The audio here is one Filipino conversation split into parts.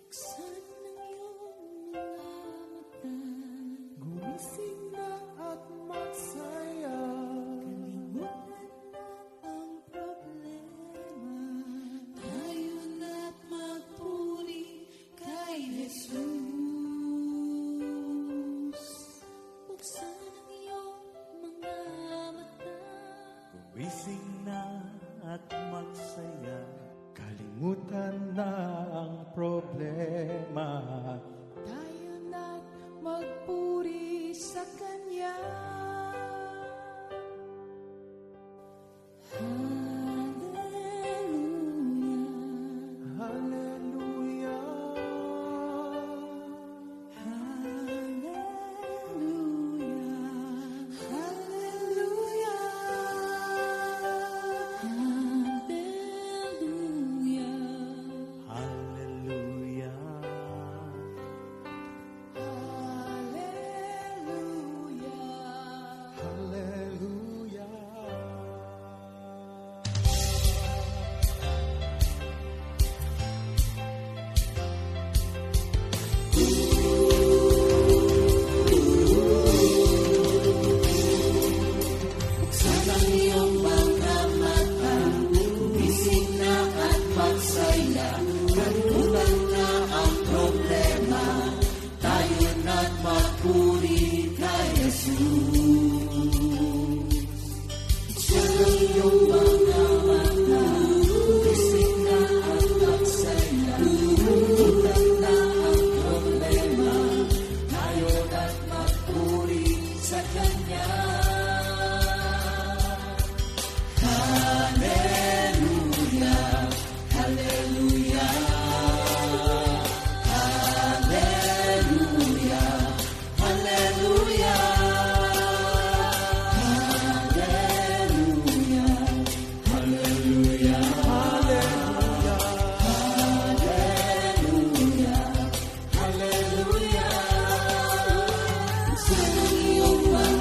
Buksan ang iyong mga mata, gumising na at magsaya. Kalimutan na ang problema, tayo na't magpuri kay Jesus. Buksan ang iyong mga mata, Gumising na at magsaya, kalimutan na ang problema. tayo na't magpuri sa Kanya. Hallelujah, Hallelujah, hallelujah, hallelujah, hallelujah. hallelujah, Hallelujah. hallelujah. Buksan ang iyong mga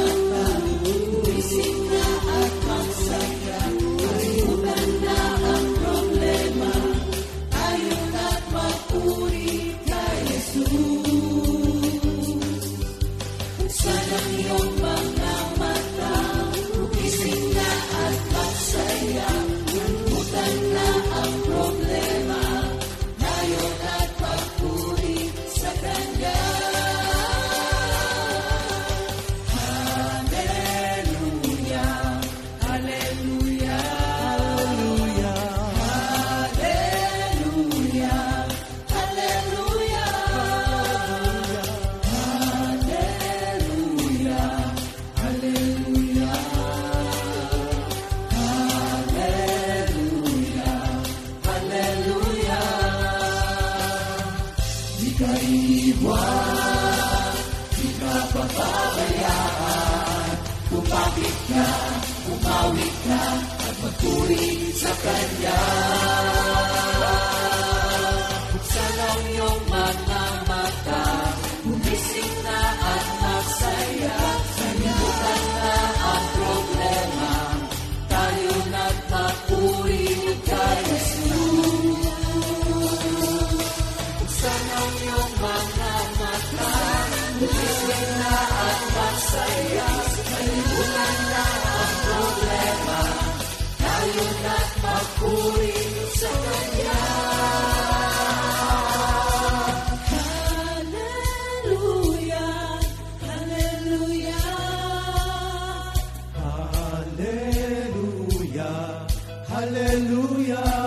mata, gumising na at magsaya. Kalimutan na ang problema, tayo na't magpuri kay Jesus. Buksan ang iyong mga mata, gumising na at magsaya. Kalimutan na ang problema, tayo na't magpuri sa Kanya. Buksan ang iyong mga mata, gumising na at magsaya. Kalimutan na ang problema, tayo na't magpuri kay Jesus. Buksan ang iyong mga mata, gumising na at magsaya. Kalimutan na ang problema, tayo na't magpuri sa Kanya. Hallelujah.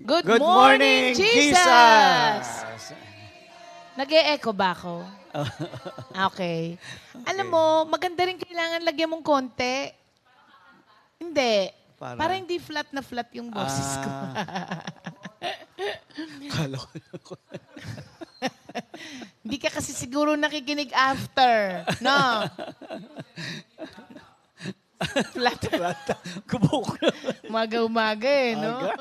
Good morning, Jesus! Nag-e-echo ba ako? Okay. Alam mo, maganda rin kailangan lagyan mong konti. Hindi. Para hindi flat na flat yung boses ko. Kala ko. Hindi ka kasi siguro nakikinig after. No? Flat. Kubok. Umaga-umaga no?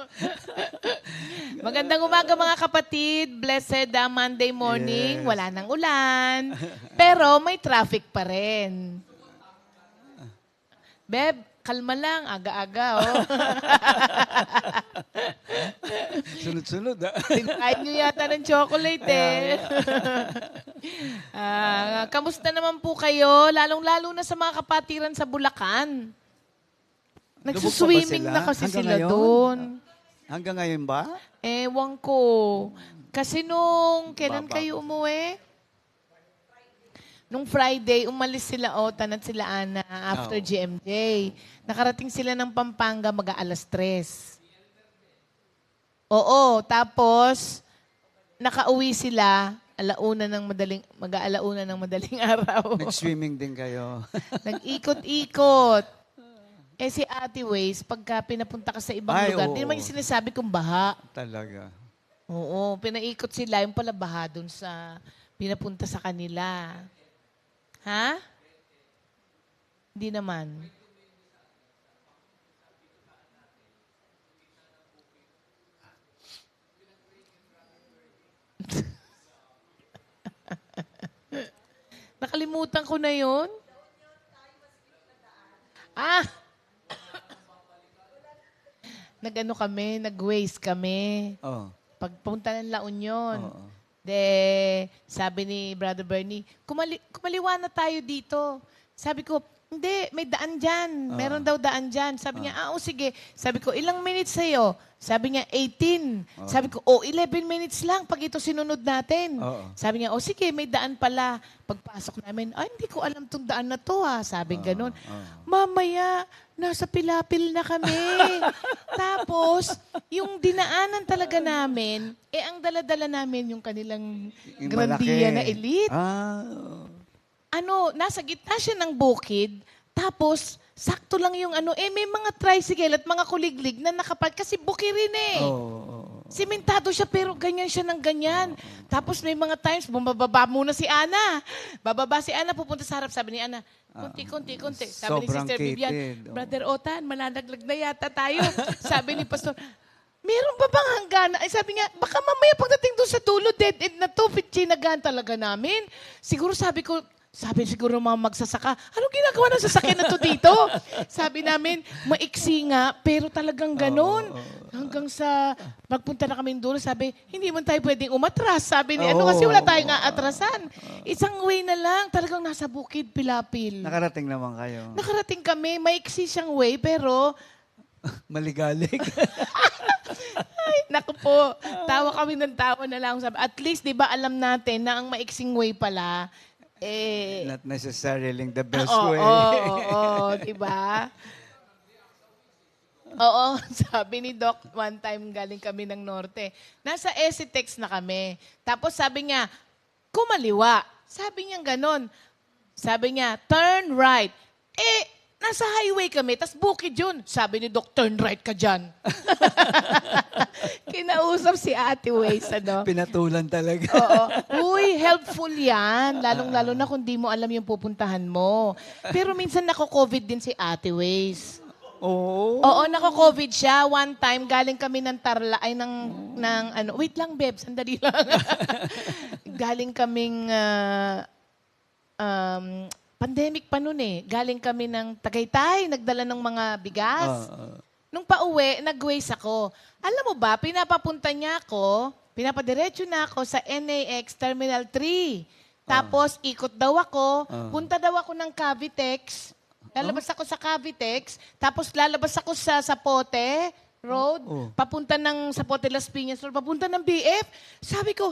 Magandang umaga mga kapatid. Blessed Monday morning. Yes. Wala nang ulan. Pero may traffic pa rin. Beb, kalma lang. Aga-aga, oh. Sunod-sunod. Tinakain nyo yata ng chocolate, eh. Kamusta naman po kayo? Lalong-lalo na sa mga kapatiran sa Bulacan. Nagsuswimming na kasi Hanggang sila ngayon? doon. Hanggang ngayon ba? Ewan ko. Kasi kailan Baba. kayo umuwi? Nung Friday, umalis sila Otan at sila Ana after Oo. GMJ. Nakarating sila ng Pampanga mag-aalas 3. Oo, tapos nakauwi sila mag-aalauna ng madaling araw. Nag-swimming din kayo. Nag-ikot-ikot. Eh si Ate Waze, pagka pinapunta ka sa ibang Ay, lugar, oo. hindi naman yung sinasabi kong baha. Talaga. Oo, pinaikot sila. Yung pala baha dun sa pinapunta sa kanila. Ha? Hindi naman. Nakalimutan ko na yun. Ah! Nag-ano kami, nag-waste kami. Oh. Pagpunta ng La Union. Oo. Sabi ni Brother Bernie, kumaliwa na tayo dito. Sabi ko, hindi, may daan dyan. Meron daw daan dyan. Sabi niya, sige. Sabi ko, ilang minutes sa'yo? Sabi niya, 18. Sabi ko, 11 minutes lang pag ito sinunod natin. Oo. Sabi niya, sige, may daan pala. Pagpasok namin, hindi ko alam tong daan na to ha. Sabi ganun. Mamaya, nasa Pilapil na kami. Tapos, yung dinaanan talaga namin, ang dala-dala namin yung kanilang Yung Grandia malaki. na elite. nasa gitna siya ng bukid, tapos sakto lang yung may mga tricycle at mga kuliglig na nakapark kasi bukirin eh. Simentado siya pero ganyan siya ng ganyan. Tapos may mga times, bumababa muna si Ana. Bababa si Ana, pupunta sa harap. Sabi ni Ana, konti. Sabi ni sobrang Sister Vivian, kitid. Brother Otan, mananaglag na yata tayo. Sabi ni Pastor, meron ba bang hangganan? Ay, sabi niya, baka mamaya pagdating doon sa dulo, dead end na to, chinagaan talaga namin. Siguro sabi siguro ng mga magsasaka, anong ginagawa ng sasakyan na to dito? Sabi namin, maiksi nga, pero talagang ganon. Hanggang sa, magpunta na kami doon, sabi, hindi man tayo pwedeng umatras. Sabi ni, kasi wala tayong atrasan. Isang way na lang, talagang nasa bukid, pilapil. Nakarating naman kayo. Nakarating kami, maiksi siyang way, pero Maligalig. ay, naku po. Tawa kami ng tawa na lang. Sabi, at least, di ba, alam natin na ang maiksing way pala, Not necessarily the best oo, way. Oo, di ba? Oo, sabi ni Doc, one time galing kami ng Norte. Nasa Esitex na kami. Tapos sabi niya, kumaliwa. Sabi niya ganon. Sabi niya, turn right. Nasa highway kami, tas bukid yun. Sabi ni Doc, turn right ka dyan. Kinausap si Ate Waze, Pinatulan talaga. Oo. Uy, helpful yan. Lalong-lalo na kung di mo alam yung pupuntahan mo. Pero minsan nako-COVID din si Ate Waze. Oo. Oo, nako-COVID siya. One time, galing kami ng wait lang, Beb, sandali lang. Galing kaming, pandemic pa nun eh. Galing kami ng Tagaytay, nagdala ng mga bigas. Nung pauwi, nag-waze ako. Alam mo ba, pinapadiretso na ako sa NAX Terminal 3. Tapos, ikot daw ako, punta daw ako ng Cavitex. Lalabas ako sa Cavitex, tapos lalabas ako sa Zapote Road, papunta ng Zapote Las Piñas Road, papunta ng BF. Sabi ko,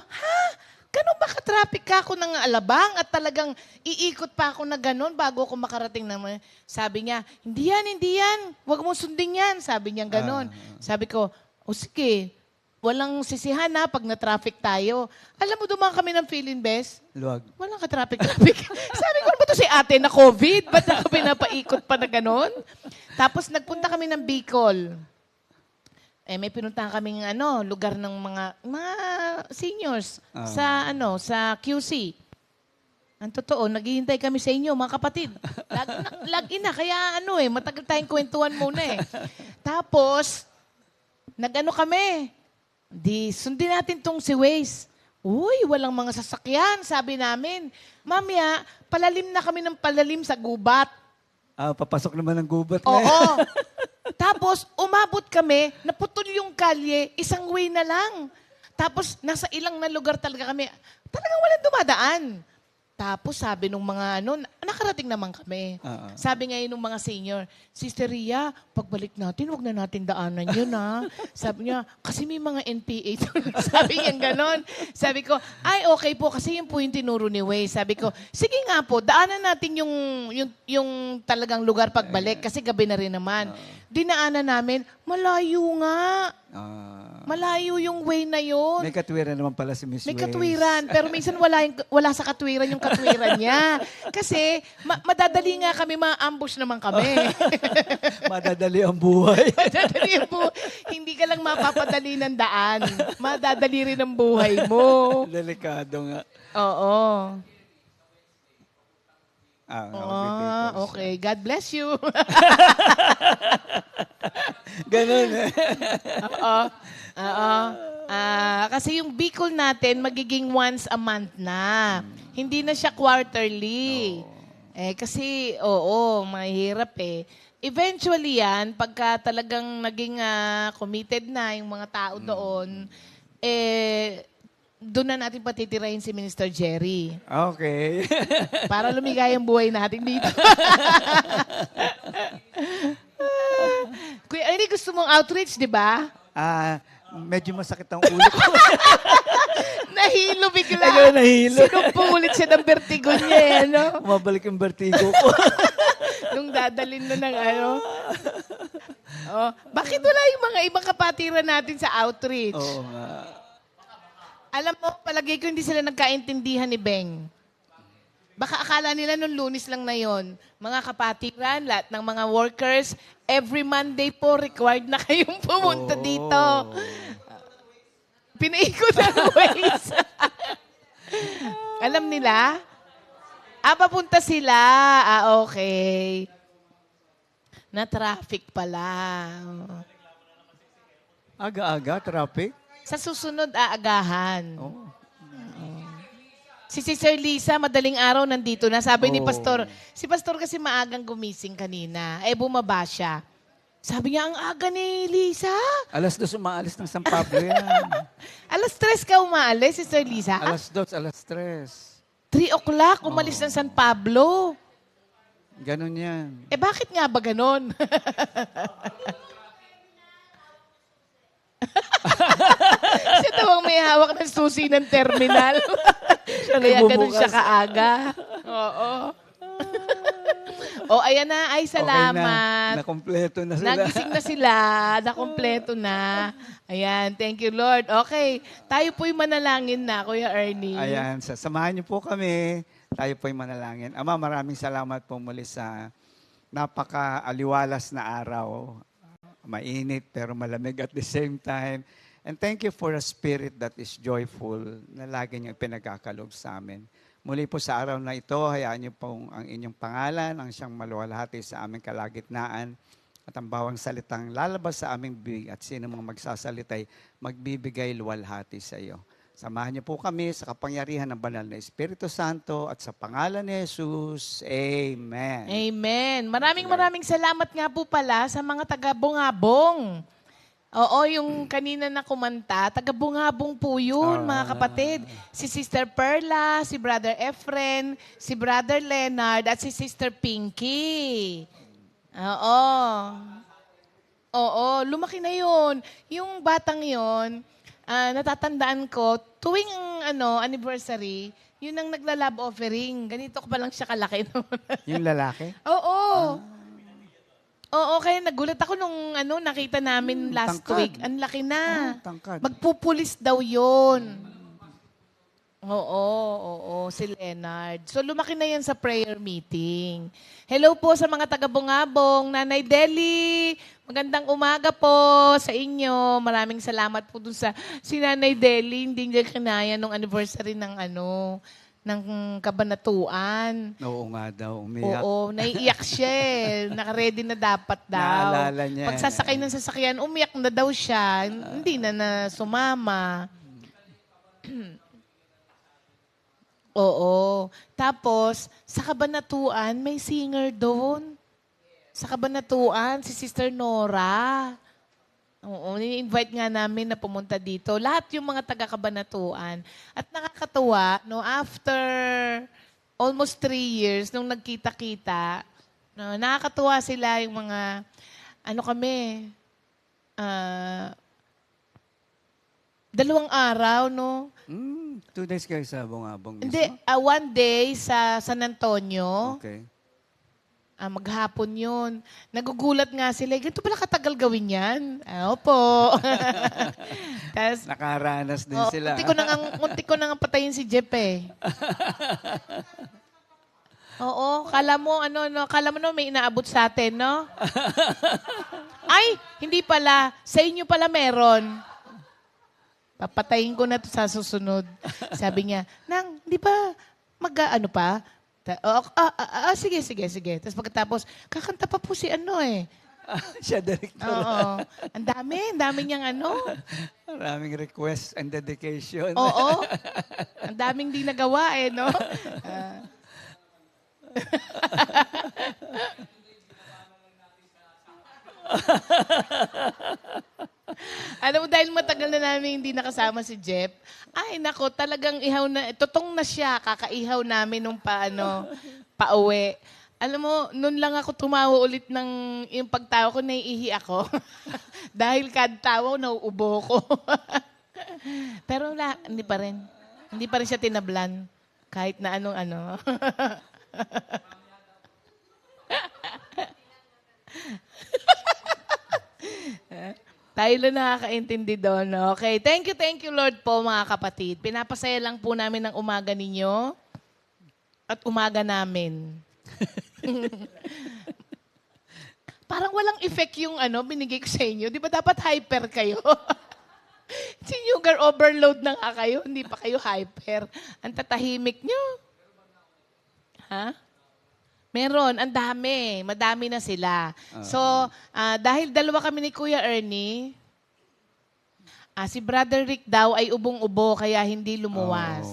ganun ba ka-traffic ka ako ng Alabang at talagang iikot pa ako na ganun bago ako makarating naman? Sabi niya, hindi yan. Huwag mo sundin yan. Sabi niya ganun. Sabi ko, sige, walang sisihan na pag na-traffic tayo. Alam mo, dumaan kami ng Philin Best. Luwag. Walang ka-traffic. Sabi ko, ano ba ito si ate na COVID? Ba't ako pinapaikot pa na ganun? Tapos nagpunta kami ng Bicol. May pinuntahan kaming lugar ng mga seniors sa QC. Ang totoo, naghihintay kami sa inyo, mga kapatid. Lagi na, kaya matagal tayong kwentuhan muna eh. Tapos, kami. Di, sundin natin tong si Waze. Uy, walang mga sasakyan, sabi namin. Mamaya, palalim na kami ng palalim sa gubat. Papasok naman ng gubat. Oo. Tapos, umabot kami, naputol yung kalye, isang way na lang. Tapos, nasa ilang na lugar talaga kami. Talagang walang dumadaan. Tapos, sabi nung mga nakarating naman kami. Sabi ngayon nung mga senior, Sister Ria, pagbalik natin, wag na natin daanan yun, ha? Sabi niya, kasi may mga NPA. Sabi niya ganon. Sabi ko, ay, okay po, kasi yun po yung tinuro ni Way. Sabi ko, sige nga po, daanan natin yung talagang lugar pagbalik, kasi gabi na rin naman. Dinaanan namin, malayo nga. Malayo yung way na yun. May katwiran naman pala si Miss May Waze. katwiran, pero minsan wala sa katwiran yung katwiran niya. Kasi madadali nga kami, ma-ambush naman kami. Madadali ang buhay. Madadali ang buhay. Hindi ka lang mapapadali ng daan. Madadali rin ang buhay mo. Delikado nga. Oo. Nakapipictures. Okay. God bless you. Ganun eh. Oo. Kasi yung Bicol natin, magiging once a month na. Hindi na siya quarterly. Kasi, mahirap eh. Eventually yan, pagka talagang naging committed na yung mga tao doon, doon na natin patitirahin si Minister Jerry. Okay. Para lumigay ang buhay natin dito. Kuya, hindi gusto mong outreach, di ba? Medyo masakit ang ulo ko. Nahilo bigla. Nahilo. Sinumpong ulit siya ng vertigo niya, Umabalik yung vertigo ko. Nung dadalin na ng bakit wala yung mga ibang kapatiran natin sa outreach? Oo nga. Alam mo, palagay ko hindi sila nagkaintindihan ni Beng. Baka akala nila nung Lunes lang na yon. Mga kapatiran, lahat ng mga workers, every Monday po required na kayong pumunta dito. Pinaikot ang ways. Alam nila? Papunta sila. Okay. Na-traffic pala. Aga-aga, traffic. Sa susunod, aagahan. Oh. Si Sister Lisa, madaling araw nandito na. Sabi ni Oh. Pastor, si Pastor kasi maagang gumising kanina. Bumaba siya. Sabi niya, ang aga ni Lisa. Alas 2 umaalis ng San Pablo yan. Alas 3 ka umaalis, Sister Lisa. Alas 2, alas 3. 3 o'clock, umalis ng San Pablo. Ganon yan. Bakit nga ba ganon? Siya daw ang may hawak ng susi ng terminal. Kaya ganun siya kaaga. Oo. Ayan na. Ay, salamat. Okay na. Nakompleto na sila. Nagising na sila. Nakompleto na. Ayan. Thank you, Lord. Okay. Tayo po'y manalangin na, Kuya Ernie. Ayan, samahan niyo po kami. Tayo po'y manalangin. Ama, maraming salamat po muli sa napaka-aliwalas na araw. Mainit pero malamig at the same time. And thank you for a spirit that is joyful na lagi niyo pinagkakaloob sa amin. Muli po sa araw na ito, hayaan niyo pong ang inyong pangalan, ang siyang maluwalhati sa aming kalagitnaan at ang bawang salitang lalabas sa aming bibig at sino mang magsasalitay, magbibigay luwalhati sa iyo. Samahan niyo po kami sa kapangyarihan ng banal na Espiritu Santo at sa pangalan ni Jesus. Amen. Amen. Maraming salamat nga po pala sa mga taga-bungabong. Oo, yung kanina na kumanta, taga-bungabong po yun, mga kapatid. Si Sister Perla, si Brother Efren, si Brother Leonard, at si Sister Pinky. Oo, lumaki na yun. Yung batang yun, natatandaan ko, tuwing anniversary, yun ang nagla-love offering. Ganito ko pa lang siya kalaki noon. Yung lalaki? Oo. Oo, kaya nagulat ako nung nakita namin last tangkad. week. Ang laki na. Tangkad. Magpupulis daw yun. Oo, si Leonard. So lumaki na yan sa prayer meeting. Hello po sa mga taga-bungabong. Nanay Deli, magandang umaga po sa inyo. Maraming salamat po dun sa si Nanay Deli. Hindi niya kinaya nung anniversary ng ng kabanatuan. Oo nga daw, umiyak. Oo, naiiyak siya eh. Naka-ready na dapat daw. Naalala niya. Pagsasakay ng sasakyan, umiyak na daw siya. Hindi na sumama. Oo. Tapos, sa kabanatuan, may singer doon. Sa kabanatuan, si Sister Nora. Oo, ni-invite nga namin na pumunta dito. Lahat yung mga taga-kabanatuan. At nakakatuwa, after almost 3 years, nung nagkita-kita, nakakatuwa sila yung mga, kami, 2 araw, 2 days kayo sa bungabong mismo? Hindi, 1 day sa San Antonio. Okay. Maghapon yun. Nagugulat nga sila. Ganito pala katagal gawin yan? Opo. Tapos, Nakaranas din sila. munti ko na nga patayin si Jeff eh. Oo, kala mo may inaabot sa atin, no? Ay, hindi pala. Sa inyo pala meron. Papatayin ko na to sa susunod. Sabi niya, Nang, di ba mag-ano pa? Sige. Tapos pagkatapos, kakanta pa po si Siya director. Oo. Ang dami niyang Maraming request and dedication. Oo. Ang daming di nagawa no? Alam mo, dahil matagal na namin hindi nakasama si Jeff, ay nako, talagang tutong na siya, kakaihaw namin nung pauwi. Alam mo, noon lang ako tumawa ulit yung pagtawa ko, naiihi ako. Dahil kad tawa, nauubo ko. Pero hindi pa rin. Hindi pa rin siya tinablan. Kahit na anong-ano. Tayo lang nakakaintindi doon. Okay. Thank you, Lord po, mga kapatid. Pinapasaya lang po namin ang umaga ninyo. at umaga namin. Parang walang effect yung binigay ko sa inyo. Di ba dapat hyper kayo? Sugar overload na nga kayo, hindi pa kayo hyper. Ang tatahimik nyo. Ha? Meron, ang dami. Madami na sila. So, dahil dalawa kami ni Kuya Ernie, si Brother Rick daw ay ubong-ubo kaya hindi lumuwas.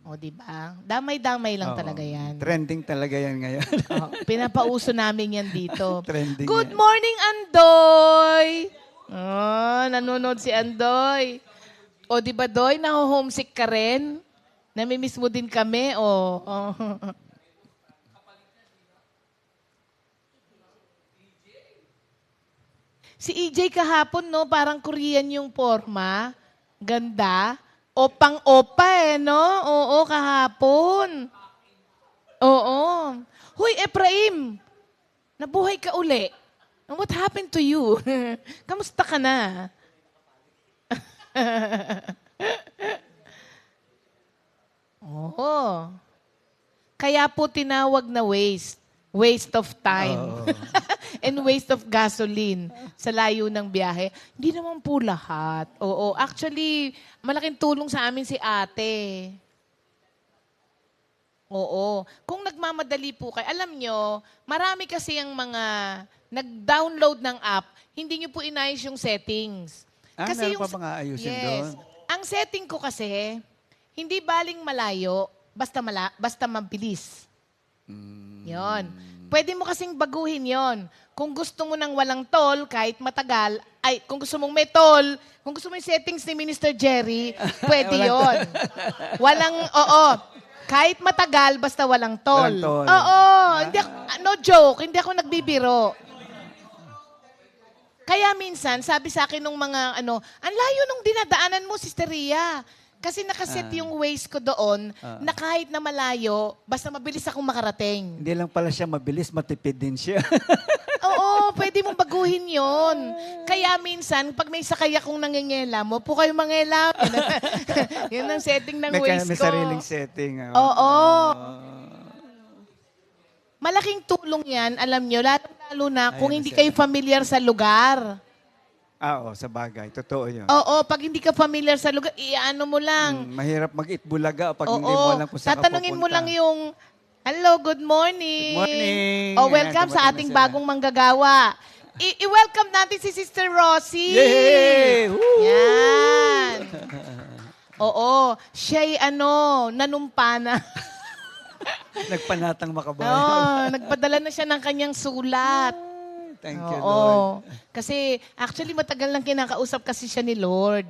O, di ba? Damay-damay lang talaga yan. Trending talaga yan ngayon. Pinapauso namin yan dito. Trending Good yan. morning, Andoy! Nanonood si Andoy. O, di ba, Doy? Naho-homesick ka rin? Namimiss mo din kami? O. Si EJ kahapon, no? Parang Korean yung forma. Ganda. Opang-opa no? Oo, kahapon. Oo. Huy, Ephraim! Nabuhay ka uli. What happened to you? Kamusta ka na? Oo. Kaya po tinawag na waste. Waste of time. And waste of gasoline sa layo ng biyahe. Hindi naman po lahat. Oo. Actually, malaking tulong sa amin si ate. Oo. Kung nagmamadali po kayo, alam nyo, marami kasi ang mga nag-download ng app, hindi nyo po inayos yung settings. Meron pa mga ayusin doon? Ang setting ko kasi, hindi baling malayo, basta mabilis. Yon. Pwede mo kasing baguhin yon. Kung gusto mo ng walang toll, kahit matagal, kung gusto mong may toll, kung gusto mo yung settings ni Minister Jerry, pwede yon. Kahit matagal, basta walang toll. Walang toll. Oo. No joke, hindi ako nagbibiro. Kaya minsan, sabi sa akin nung mga ang layo nung dinadaanan mo, Sister Ria. Kasi nakaset yung ways ko doon na kahit na malayo, basta mabilis akong makarating. Hindi lang pala siya mabilis, matipid din siya. Oo, pwede mong baguhin yon. Kaya minsan, pag may sakay akong nangingela, mo po kayo mangela. Yun ang setting ng ways ko. May sariling setting. Oo. Malaking tulong yan, alam nyo, lalo na kung hindi kayo familiar sa lugar. Sa bagay. Totoo yun. Oo, pag hindi ka familiar sa lugar, iano mo lang. Mahirap mag-itbulaga pag hindi mo alam kung saan ka tatanungin mo pupunta. lang yung, hello, good morning. Good morning. Welcome Ayan, sa dumating ating na sila. bagong manggagawa. I-welcome natin si Sister Rosie. Yay! Woo! Yan. Oo, siya'y nanumpa na. Nagpanatang makabayan. Nagpadala na siya ng kanyang sulat. Thank you, Lord. Kasi actually matagal lang kinakausap kasi siya ni Lord.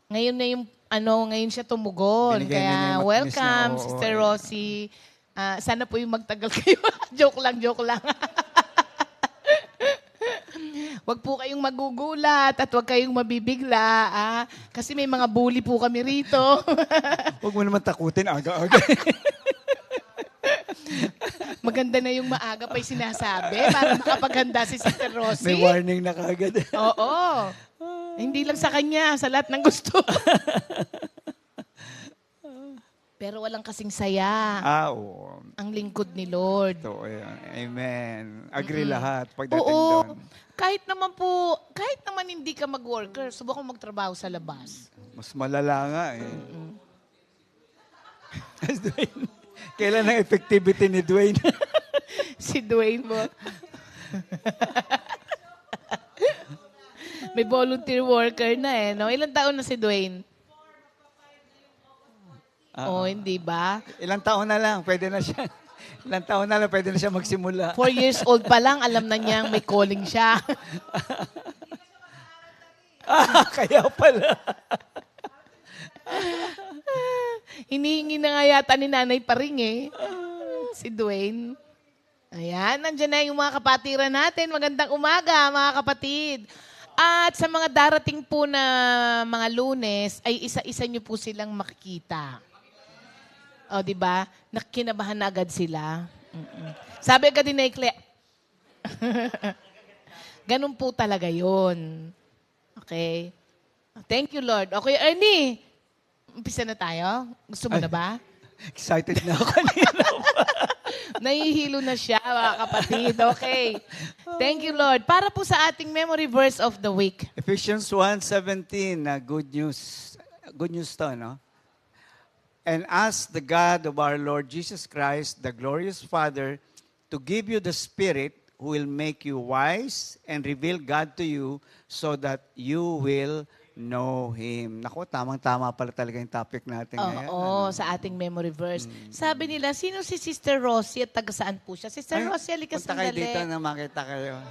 Ngayon na yung ngayon siya tumugon. Binigay niya Kaya yung welcome, matamis na, Sister Rosie. Sana po yung magtagal kayo. joke lang. Wag po kayong magugulat at wag kayong mabibigla. Kasi may mga bully po kami rito. Huwag mo naman takutin aga-aga. Maganda na yung maaga pa'y sinasabi para makapaghanda si Sister Rosie. May warning na kagad. Oo. Hindi lang sa kanya, sa lahat ng gusto. Pero walang kasing saya. Oo. Ang lingkod ni Lord. Totoo yan. Amen. Agree lahat pagdating Oo. doon. Kahit naman hindi ka mag-worker, subukan magtrabaho sa labas. Mas malala nga Dwayne, kailan ang effectivity ni Dwayne? Si Dwayne mo. May volunteer worker na no? Ilang taon na si Dwayne? Hindi ba? Ilang taon na lang, pwede na siya. Ilang taon na lang, pwede na siya magsimula. 4 years old pa lang, alam na niyang may calling siya. Kaya pala. Hinihingi na nga yata ni Nanay Paring si Dwayne. Ayan, nandiyan na yung mga kapatiran natin. Magandang umaga, mga kapatid. At sa mga darating po na mga Lunes, ay isa-isa nyo po silang makikita. O, di ba? Nakinabahan na agad sila. Sabi agad din na ganun po talaga yon. Okay? Thank you, Lord. Okay, Ernie, umpisa na tayo? Gusto mo na ba? Excited na ako kanina. Nahihilo na siya, mga kapatid. Okay. Thank you, Lord. Para po sa ating memory verse of the week. Ephesians 1:17, good news. Good news to, no? And ask the God of our Lord Jesus Christ, the glorious Father, to give you the Spirit who will make you wise and reveal God to you so that you will know Him. Naku, tamang-tama pala talaga yung topic natin ngayon. Oo, sa ating memory verse. Sabi nila, sino si Sister Rosie at taga saan po siya? Sister Rosie, halika punta kayo sandali. dito na makita kayo.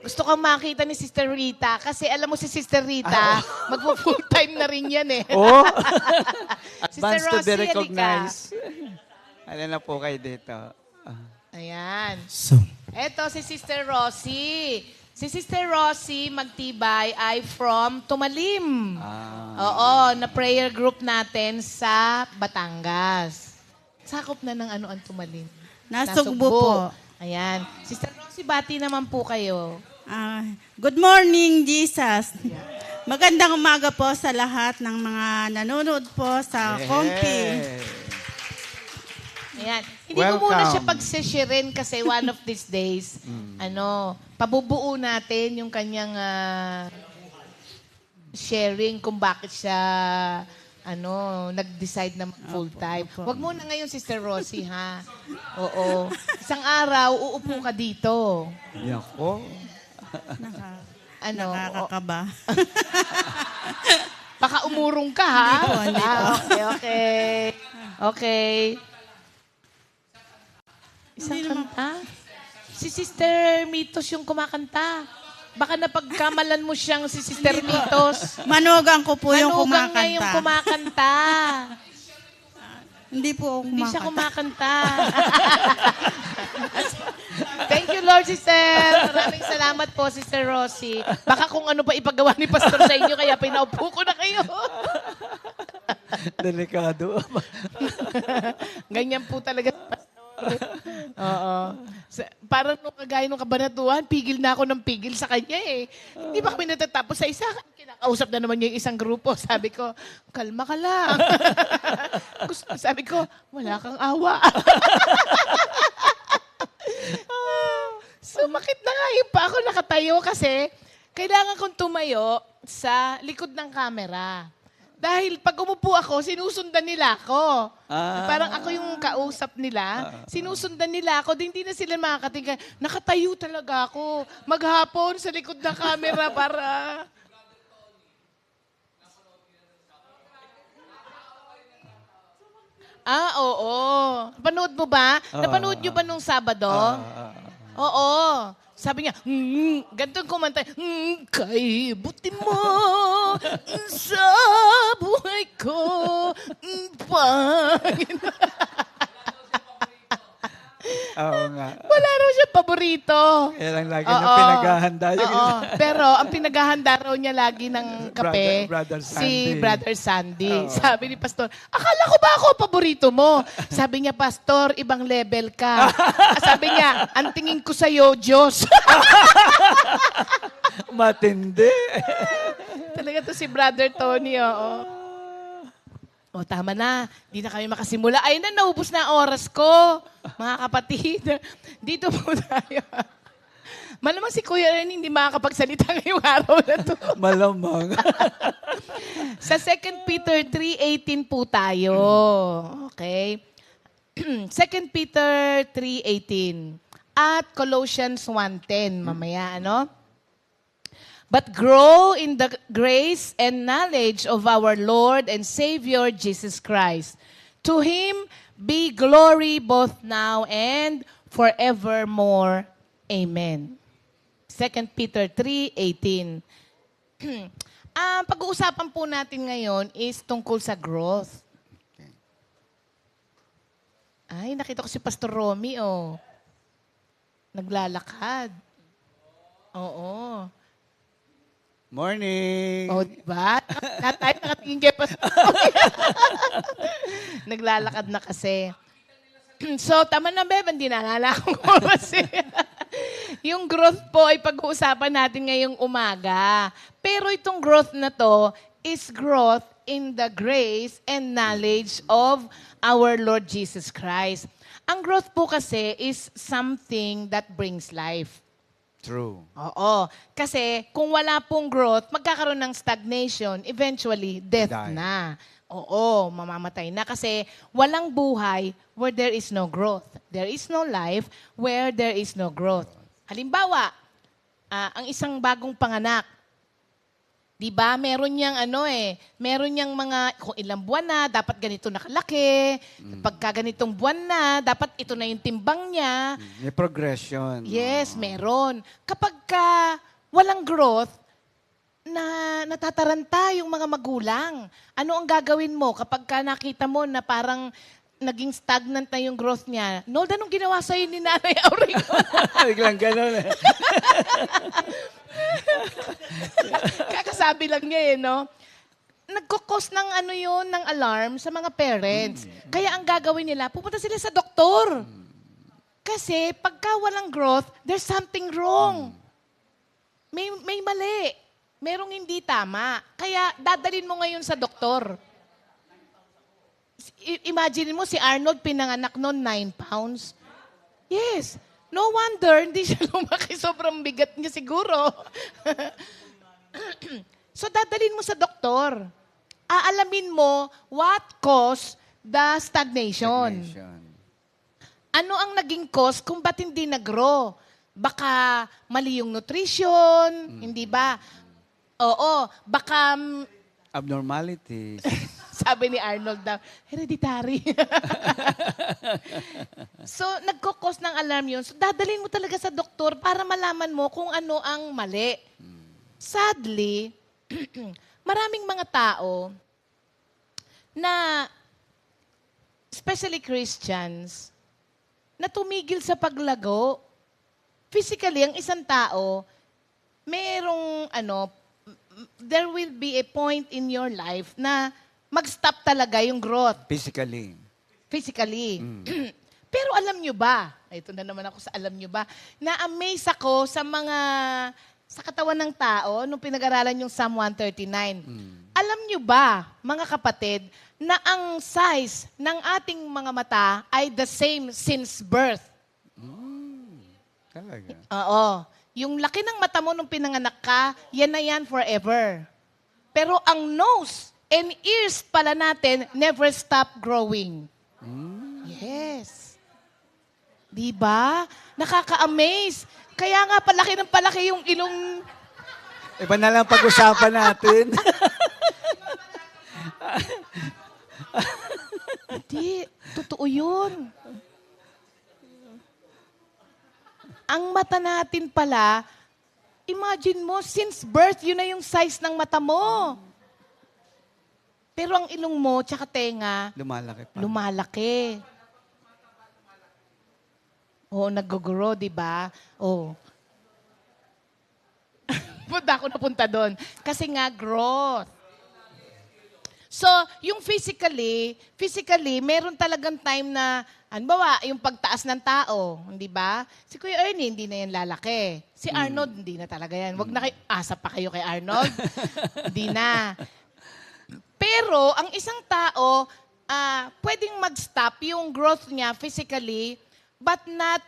Gusto kang makita ni Sister Rita kasi alam mo si Sister Rita, magpo-full time na rin yan eh. Oh! Sister Advance to be Rosie, halika. recognized. Ano na po kayo dito? Ayan. So, Eto si Sister Rosie. Si Sister Rosie Magtibay ay from Tumalim. Oo, na prayer group natin sa Batangas. Sakop na ng ano ang Tumalim? Nasugbo po. Ayan. Sister Rosie, bati naman po kayo. Good morning, Jesus. Magandang umaga po sa lahat ng mga nanonood po sa Kompi. Ayan. Hindi ko muna Welcome. siya pagsishirin kasi one of these days, pabubuo natin yung kanyang sharing kung bakit siya nag-decide na full-time. Huwag muna ngayon, Sister Rosie, ha? Oo. Isang araw, uupo ka dito. Yako. Nakakakaba. Baka umurong ka, ha? Hindi po. Okay. Okay. Isang Hindi naman- kanta? Si Sister Mitos yung kumakanta. Baka napagkamalan mo siyang si Sister Mitos. Manugang ko po yung Manugang kumakanta. nga yung kumakanta. Hindi po ako Hindi siya kumakanta. kumakanta. Thank you, Lord, Sister. Maraming salamat po, Sister Rosie. Baka kung ano pa ipagawa ni Pastor sa inyo, kaya pinaupo ko na kayo. Delikado. Ganyan po talaga. Oo. Parang nung kagaya nung kabanatuan, pigil na ako ng pigil sa kanya eh. Hindi ba kami natatapos sa isa? Kinakausap na naman niya yung isang grupo. Sabi ko, kalma ka lang. Sabi ko, wala kang awa. Sumakit na nga yung pa ako nakatayo kasi kailangan kong tumayo sa likod ng camera. Dahil pag umupo ako, sinusundan nila ako. Parang ako yung kausap nila. Sinusundan nila ako. Di hindi na sila makakatingin. Nakatayo talaga ako. Maghapon sa likod ng camera para... Oo. Napanood mo ba? Napanood nyo ba nung Sabado? Oo. Sabi niya, ganito yung kumanta, kay buti mo sa buhay ko, Panginoon. Oo nga. Wala raw siya paborito. Kaya lang lagi niya pinaghahanda yung Oo. Pero ang pinaghahanda raw niya lagi ng kape, Brother si Sandy. Brother Sandy. Oo. Sabi ni Pastor, akala ko ba ako paborito mo? Sabi niya, Pastor, ibang level ka. Sabi niya, ang tingin ko sa'yo, Diyos. Matindi. Talaga to si Brother Tony, oo. O, tama na. Di na kami makasimula. Ay na, naubos na ang oras ko. Mga kapatid. Dito po tayo. Malamang si Kuya Ren hindi makakapagsalita ngayong araw na to. Malamang. Sa 2 Peter 3:18 po tayo. Okay? 2 Peter 3:18. At Colossians 1:10. Mamaya, ano? But grow in the grace and knowledge of our Lord and Savior Jesus Christ. To Him be glory both now and forevermore. Amen. 2 Peter 3:18. Ang pag-uusapan po natin ngayon is tungkol sa growth. Ay, nakita ko si Pastor Romy, oh. Naglalakad. Oo. Morning. Oh, diba? Lahat tayo nakatingin kay Pastor Romy. Naglalakad na kasi. So, tama na, Beb. Hindi naalala ko kasi. Yung growth po ay pag-uusapan natin ngayong umaga. Pero itong growth na to is growth in the grace and knowledge of our Lord Jesus Christ. Ang growth po kasi is something that brings life. True. Oo. Kasi kung wala pong growth, magkakaroon ng stagnation, eventually, death Die. na. Oo, mamamatay na. Kasi walang buhay where there is no growth. There is no life where there is no growth. Halimbawa, ang isang bagong panganak, di ba, meron niyang meron niyang mga, kung ilang buwan na, dapat ganito nakalaki. Pagka ganitong buwan na, dapat ito na yung timbang niya. May progression. Yes, meron. Kapag ka walang growth, natataranta yung mga magulang. Ano ang gagawin mo kapag ka nakita mo na parang naging stagnant na yung growth niya? Nold, anong ginawa sa'yo ni Nanay Aurico? Biglang ganun eh. Kakasabi lang niya no? Nagkukos ng ng alarm sa mga parents. Kaya ang gagawin nila, pupunta sila sa doktor. Kasi pagka walang growth, there's something wrong. May mali. Merong hindi tama. Kaya dadalin mo ngayon sa doktor. Imagine mo si Arnold pinanganak noon 9 pounds. Yes. No wonder hindi siya lumaki. Sobrang bigat niya siguro. So dadalin mo sa doktor. Aalamin mo what caused the stagnation. Ano ang naging cause kung ba't hindi nag-grow? Baka mali yung nutrition, hindi ba? Oo, baka Abnormalities. sabi ni Arnold daw, hereditary. So, nagkukos ng alarm yun. So, dadalhin mo talaga sa doktor para malaman mo kung ano ang mali. Sadly, maraming mga tao na, especially Christians, na tumigil sa paglago. Physically, ang isang tao, merong there will be a point in your life na mag-stop talaga yung growth. Physically. Pero alam nyo ba, ito na naman ako sa alam nyo ba, na-amaze ako sa katawan ng tao nung pinag-aralan yung Psalm 139. Alam nyo ba, mga kapatid, na ang size ng ating mga mata ay the same since birth? Talaga. Oo. Yung laki ng mata mo nung pinanganak ka, yan na yan forever. Pero ang nose and ears pala natin never stop growing. Yes. Diba? Nakaka-amaze. Kaya nga palaki ng palaki yung ilong. Iba na lang pag-usapan natin. Hindi. Totoo yun. Ang mata natin pala, imagine mo, since birth, yun na yung size ng mata mo. Pero ang ilong mo, tsaka tenga, Lumalaki pa. lumalaki. Oo, nag-grow, di ba? Oo. Punta ako napunta doon. Kasi nga, growth. So, yung physically, meron talagang time na, halimbawa, yung pagtaas ng tao, hindi ba? Si Kuya Ernie, hindi na yan lalaki. Si Arnold, hindi na talaga yan. Wag na kayo, asa pa kayo kay Arnold. Hindi na. Pero, ang isang tao, pwedeng mag-stop yung growth niya physically, but not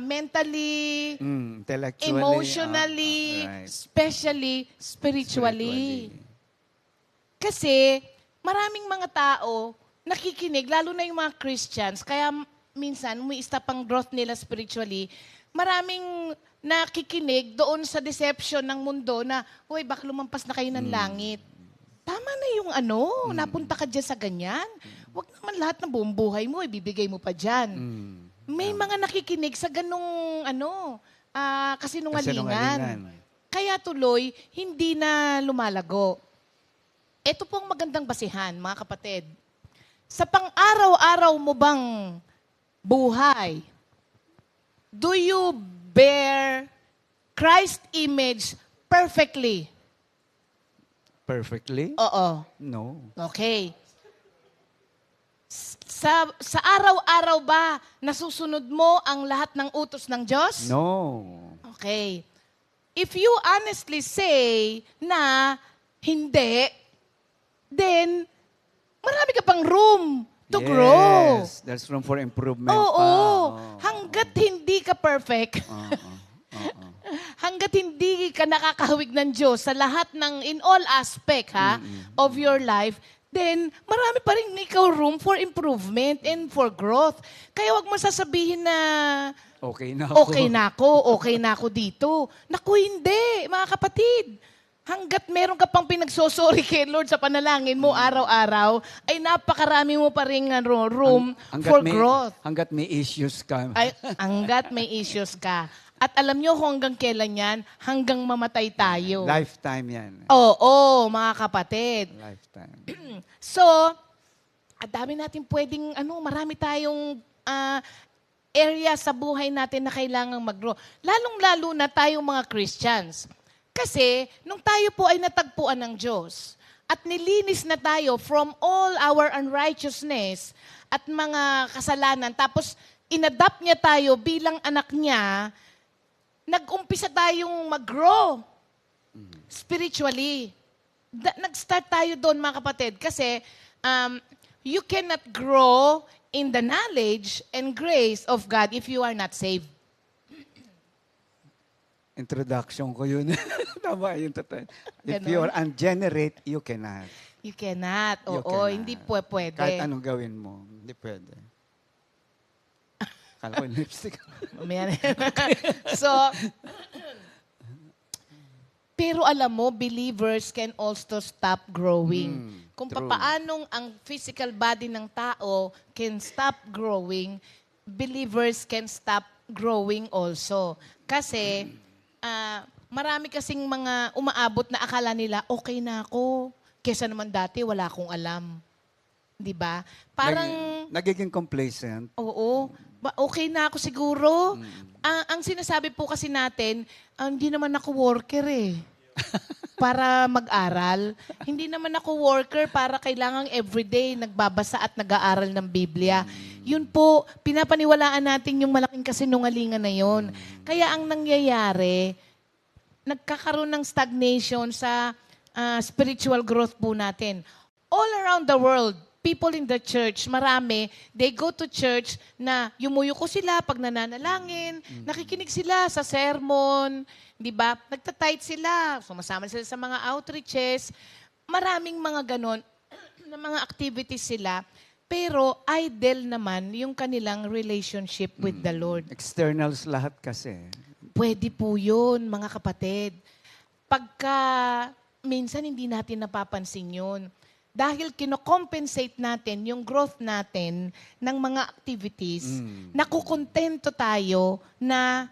mentally, Intellectually. emotionally, right. especially spiritually. Kasi maraming mga tao nakikinig, lalo na yung mga Christians, kaya minsan umiistap ang growth nila spiritually. Maraming nakikinig doon sa deception ng mundo na, uy, baka lumampas na kayo ng langit. Tama na yung napunta ka dyan sa ganyan. Huwag naman lahat ng buong buhay mo, ibibigay mo pa dyan. May mga nakikinig sa ganong kasinungalingan. Kaya tuloy, hindi na lumalago. Ito pong magandang basihan, mga kapatid. Sa pang-araw-araw mo bang buhay, do you bear Christ image perfectly? Perfectly? Oo. No. Okay. Sa araw-araw ba nasusunod mo ang lahat ng utos ng Diyos? No. Okay. If you honestly say na hindi, then marami ka pang room to grow. Yes, there's room for improvement Oo. pa. Hanggat hindi ka perfect, Oo. hanggat hindi ka nakakahawig ng Diyos sa lahat ng, in all aspect of your life, then marami pa rin ikaw room for improvement and for growth. Kaya wag mo sasabihin na, Okay na ako. okay na ako dito. Naku, hindi, mga kapatid. Hanggat meron ka pang pinagsosorry kay Lord sa panalangin mo araw-araw, ay napakarami mo pa rin room for growth. Hanggat may issues ka. Ay, hanggat may issues ka. At alam nyo kung hanggang kailan yan, hanggang mamatay tayo. Lifetime yan. Oo, mga kapatid. Lifetime. So, at dami natin pwedeng, marami tayong area sa buhay natin na kailangang mag-grow. Lalong-lalo na tayong mga Christians. Kasi, nung tayo po ay natagpuan ng Diyos, at nilinis na tayo from all our unrighteousness at mga kasalanan, tapos inadapt niya tayo bilang anak niya, nag-umpisa tayong mag-grow spiritually. Nag-start tayo doon, mga kapatid, kasi you cannot grow in the knowledge and grace of God if you are not saved. Introduction ko yun. Tama yun. If Ganon. you are ungenerate, you cannot. You cannot. You Oo, cannot. hindi pwede. Kahit anong gawin mo, hindi pwede. Kala ko yung lipstick. Mamaya na. So, pero alam mo, believers can also stop growing. Kung true. papaanong ang physical body ng tao can stop growing, believers can stop growing also. Kasi, marami kasing mga umaabot na akala nila, okay na ako. Kesa naman dati, wala akong alam. Di ba? Parang, Nagiging complacent. oo, okay na ako siguro. Ang sinasabi po kasi natin, hindi naman ako worker eh. Para mag-aral. Hindi naman ako worker para kailangang everyday nagbabasa at nag-aaral ng Biblia. Yun po, pinapaniwalaan natin yung malaking kasinungalingan na yun. Kaya ang nangyayari, nagkakaroon ng stagnation sa spiritual growth po natin. All around the world, people in the church, marami, they go to church na yumuyuko sila pag nananalangin, nakikinig sila sa sermon, di ba? Nagtatithe sila, sumasama sila sa mga outreaches, maraming mga ganon na mga activities sila, pero idle naman yung kanilang relationship with the Lord. Externals lahat kasi. Pwede po yun, mga kapatid. Pagka minsan hindi natin napapansin yun. Dahil kinocompensate natin yung growth natin ng mga activities, nakukontento tayo na,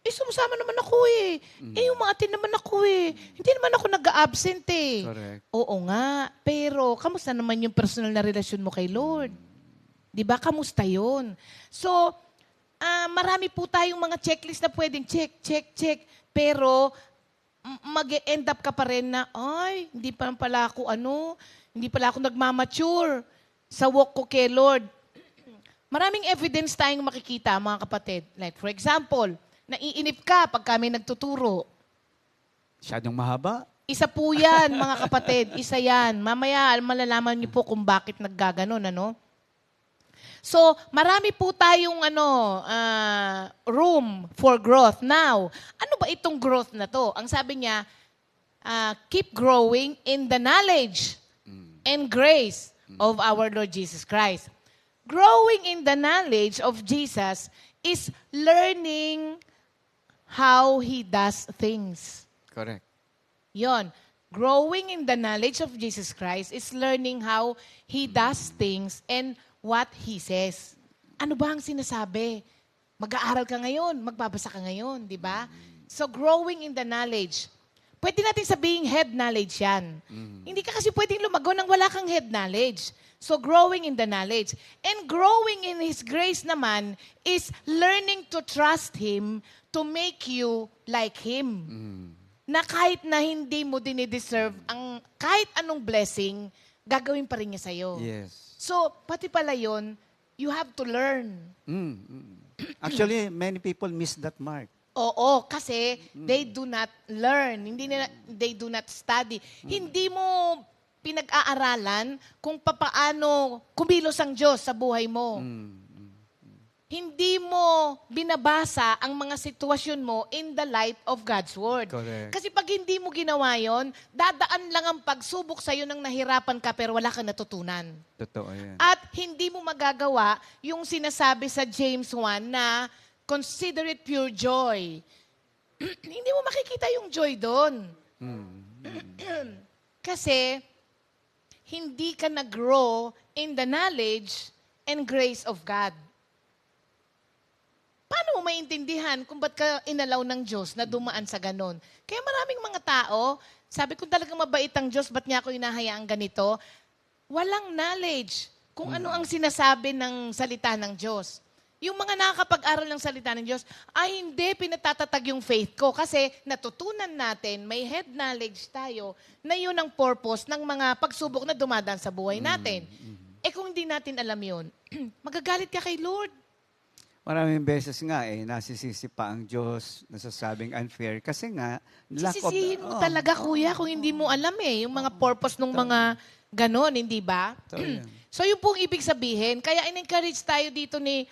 sumasama naman ako eh. Umaatin naman ako eh. Hindi naman ako nag-absent eh. Correct. Oo nga. Pero, kamusta naman yung personal na relasyon mo kay Lord? Di ba? Kamusta yun? So, marami po tayong mga checklist na pwedeng check. Pero, mag-end up ka pa rin na, hindi pa pala ako hindi pala ako nagmamature sa walk ko kay Lord. Maraming evidence tayong makikita, mga kapatid. Like, for example, naiinip ka pag kami nagtuturo. Masyadong mahaba. Isa po yan, mga kapatid. Isa yan. Mamaya, malalaman niyo po kung bakit naggaganon, So, marami po tayong room for growth. Now, ano ba itong growth na to? Ang sabi niya, keep growing in the knowledge and grace of our Lord Jesus Christ. Growing in the knowledge of Jesus is learning how He does things. Correct. Yon. Growing in the knowledge of Jesus Christ is learning how He does things and what He says. Ano ba ang sinasabi? Mag-aaral ka ngayon, magbabasa ka ngayon, di ba? So, growing in the knowledge. Pwede natin sabihin head knowledge yan. Hindi ka kasi pwedeng lumago nang wala kang head knowledge. So, growing in the knowledge. And growing in His grace naman is learning to trust Him to make you like Him. Na kahit na hindi mo dinideserve ang kahit anong blessing, gagawin pa rin niya sa'yo. Yes. So, pati pala yun, you have to learn. Actually, many people miss that mark. Oo, kasi they do not learn. They do not study. Hindi mo pinag-aaralan kung papaano kumilos ang Diyos sa buhay mo. Hindi mo binabasa ang mga sitwasyon mo in the light of God's Word. Correct. Kasi pag hindi mo ginawa yon, dadaan lang ang pagsubok sa'yo nang nahirapan ka pero wala kang natutunan. Totoo yan. At hindi mo magagawa yung sinasabi sa James 1 na consider it pure joy. Hindi mo makikita yung joy doon. Kasi hindi ka nag-grow in the knowledge and grace of God. Paano mo maintindihan kung ba't ka inalaw ng Diyos na dumaan sa ganon? Kaya maraming mga tao, sabi ko talagang mabait ang Diyos, ba't niya ako inahayaang ganito? Walang knowledge kung ano ang sinasabi ng salita ng Diyos. Yung mga nakakapag-aral ng salita ng Diyos, ay hindi, pinatatatag yung faith ko. Kasi natutunan natin, may head knowledge tayo, na yun ang purpose ng mga pagsubok na dumadaan sa buhay natin. Eh kung hindi natin alam yun, magagalit ka kay Lord. Maraming beses nga nasisisi pa ang Diyos, nasasabing unfair. Kasi nga, Sisisihin mo talaga, kuya, kung hindi mo alam yung mga purpose ng mga ganon, hindi ba? Totoo yan. So yun pong ibig sabihin, kaya in-encourage tayo dito ni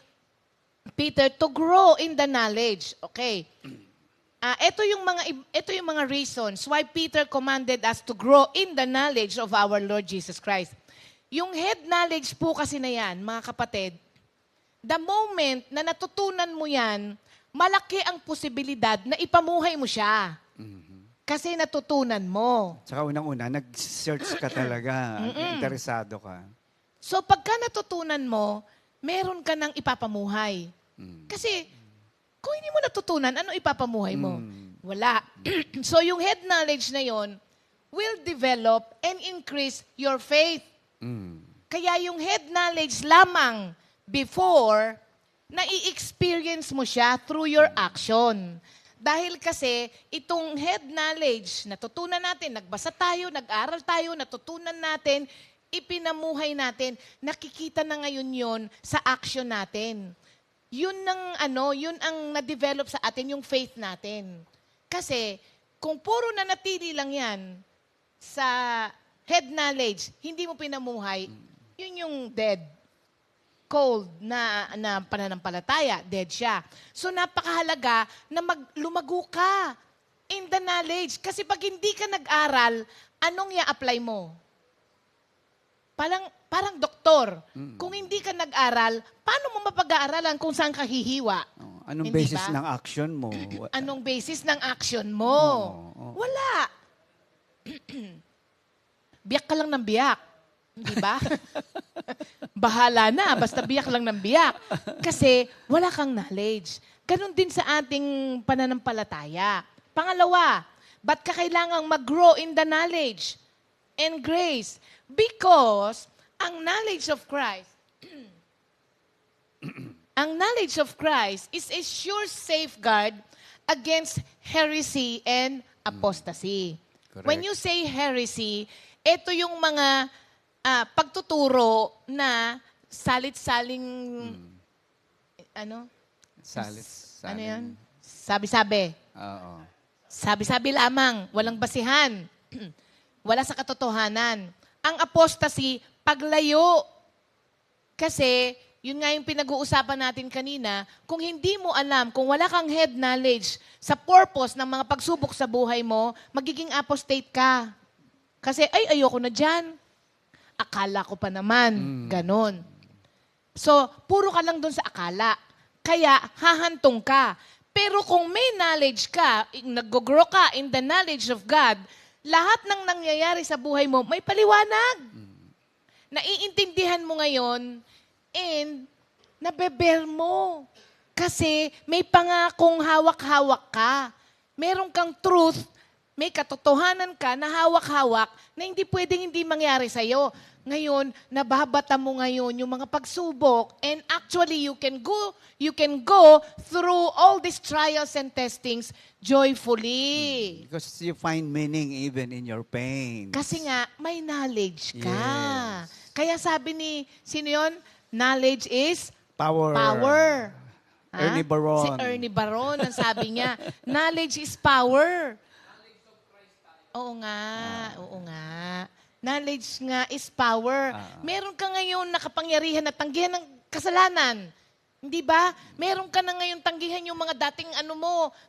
Peter to grow in the knowledge. Okay. Ito yung mga reasons why Peter commanded us to grow in the knowledge of our Lord Jesus Christ. Yung head knowledge po kasi na yan, mga kapatid, the moment na natutunan mo yan, malaki ang posibilidad na ipamuhay mo siya. Kasi natutunan mo. Tsaka unang-una, nag-search ka talaga. Interesado ka. So pagka natutunan mo, meron ka ng ipapamuhay. Kasi kung hindi mo natutunan, ano ipapamuhay mo? Wala. So yung head knowledge na yon will develop and increase your faith. Kaya yung head knowledge lamang before, na-i-experience mo siya through your action. Dahil kasi, itong head knowledge, natutunan natin, nagbasa tayo, nag-aral tayo, natutunan natin, ipinamuhay natin, nakikita na ngayon yon sa action natin. Yun ang na-develop sa atin, yung faith natin. Kasi, kung puro na natili lang yan sa head knowledge, hindi mo pinamuhay, yun yung dead. Cold na pananampalataya, dead siya. So napakahalaga na lumago ka in the knowledge. Kasi pag hindi ka nag-aral, anong i-apply mo? Parang doktor. Kung hindi ka nag-aral, paano mo mapag-aaralan kung saan ka hihiwa? Anong Hindi basis ba? ng action mo? Anong basis ng action mo? Wala. Biyak ka lang ng biyak. Di ba? Bahala na, basta biyak lang ng biyak. Kasi wala kang knowledge. Ganon din sa ating pananampalataya. Pangalawa, ba't ka kailangang mag-grow in the knowledge and grace? Because ang knowledge of Christ, is a sure safeguard against heresy and apostasy. Correct. When you say heresy, ito yung mga pagtuturo na salit-saling, ano yan? Sabi-sabi. Oo. Sabi-sabi lamang, walang basihan. Wala sa katotohanan. Ang apostasy, paglayo. Kasi, yun nga yung pinag-uusapan natin kanina, kung hindi mo alam, kung wala kang head knowledge sa purpose ng mga pagsubok sa buhay mo, magiging apostate ka. Kasi, ayoko na dyan. Akala ko pa naman. Ganon. So, puro ka lang dun sa akala. Kaya, hahantong ka. Pero kung may knowledge ka, nag-grow ka in the knowledge of God, lahat ng nangyayari sa buhay mo, may paliwanag. Naiintindihan mo ngayon, and nabebear mo. Kasi may pangakong hawak-hawak ka. Meron kang truth, may katotohanan ka na hawak-hawak na hindi pwedeng hindi mangyari sa'yo. Ngayon, nababata mo ngayon yung mga pagsubok, and actually you can go through all these trials and testings joyfully. Because you find meaning even in your pain. Kasi nga, may knowledge ka. Yes. Kaya sabi ni, sino yun? Knowledge is Power. power. Ha? Ernie Baron. Si Ernie Baron, ang sabi niya, knowledge is power. Oo nga. Knowledge nga is power. Meron ka ngayon nakapangyarihan na tanggihan ng kasalanan. Hindi ba? Meron ka na ngayon tanggihan yung mga dating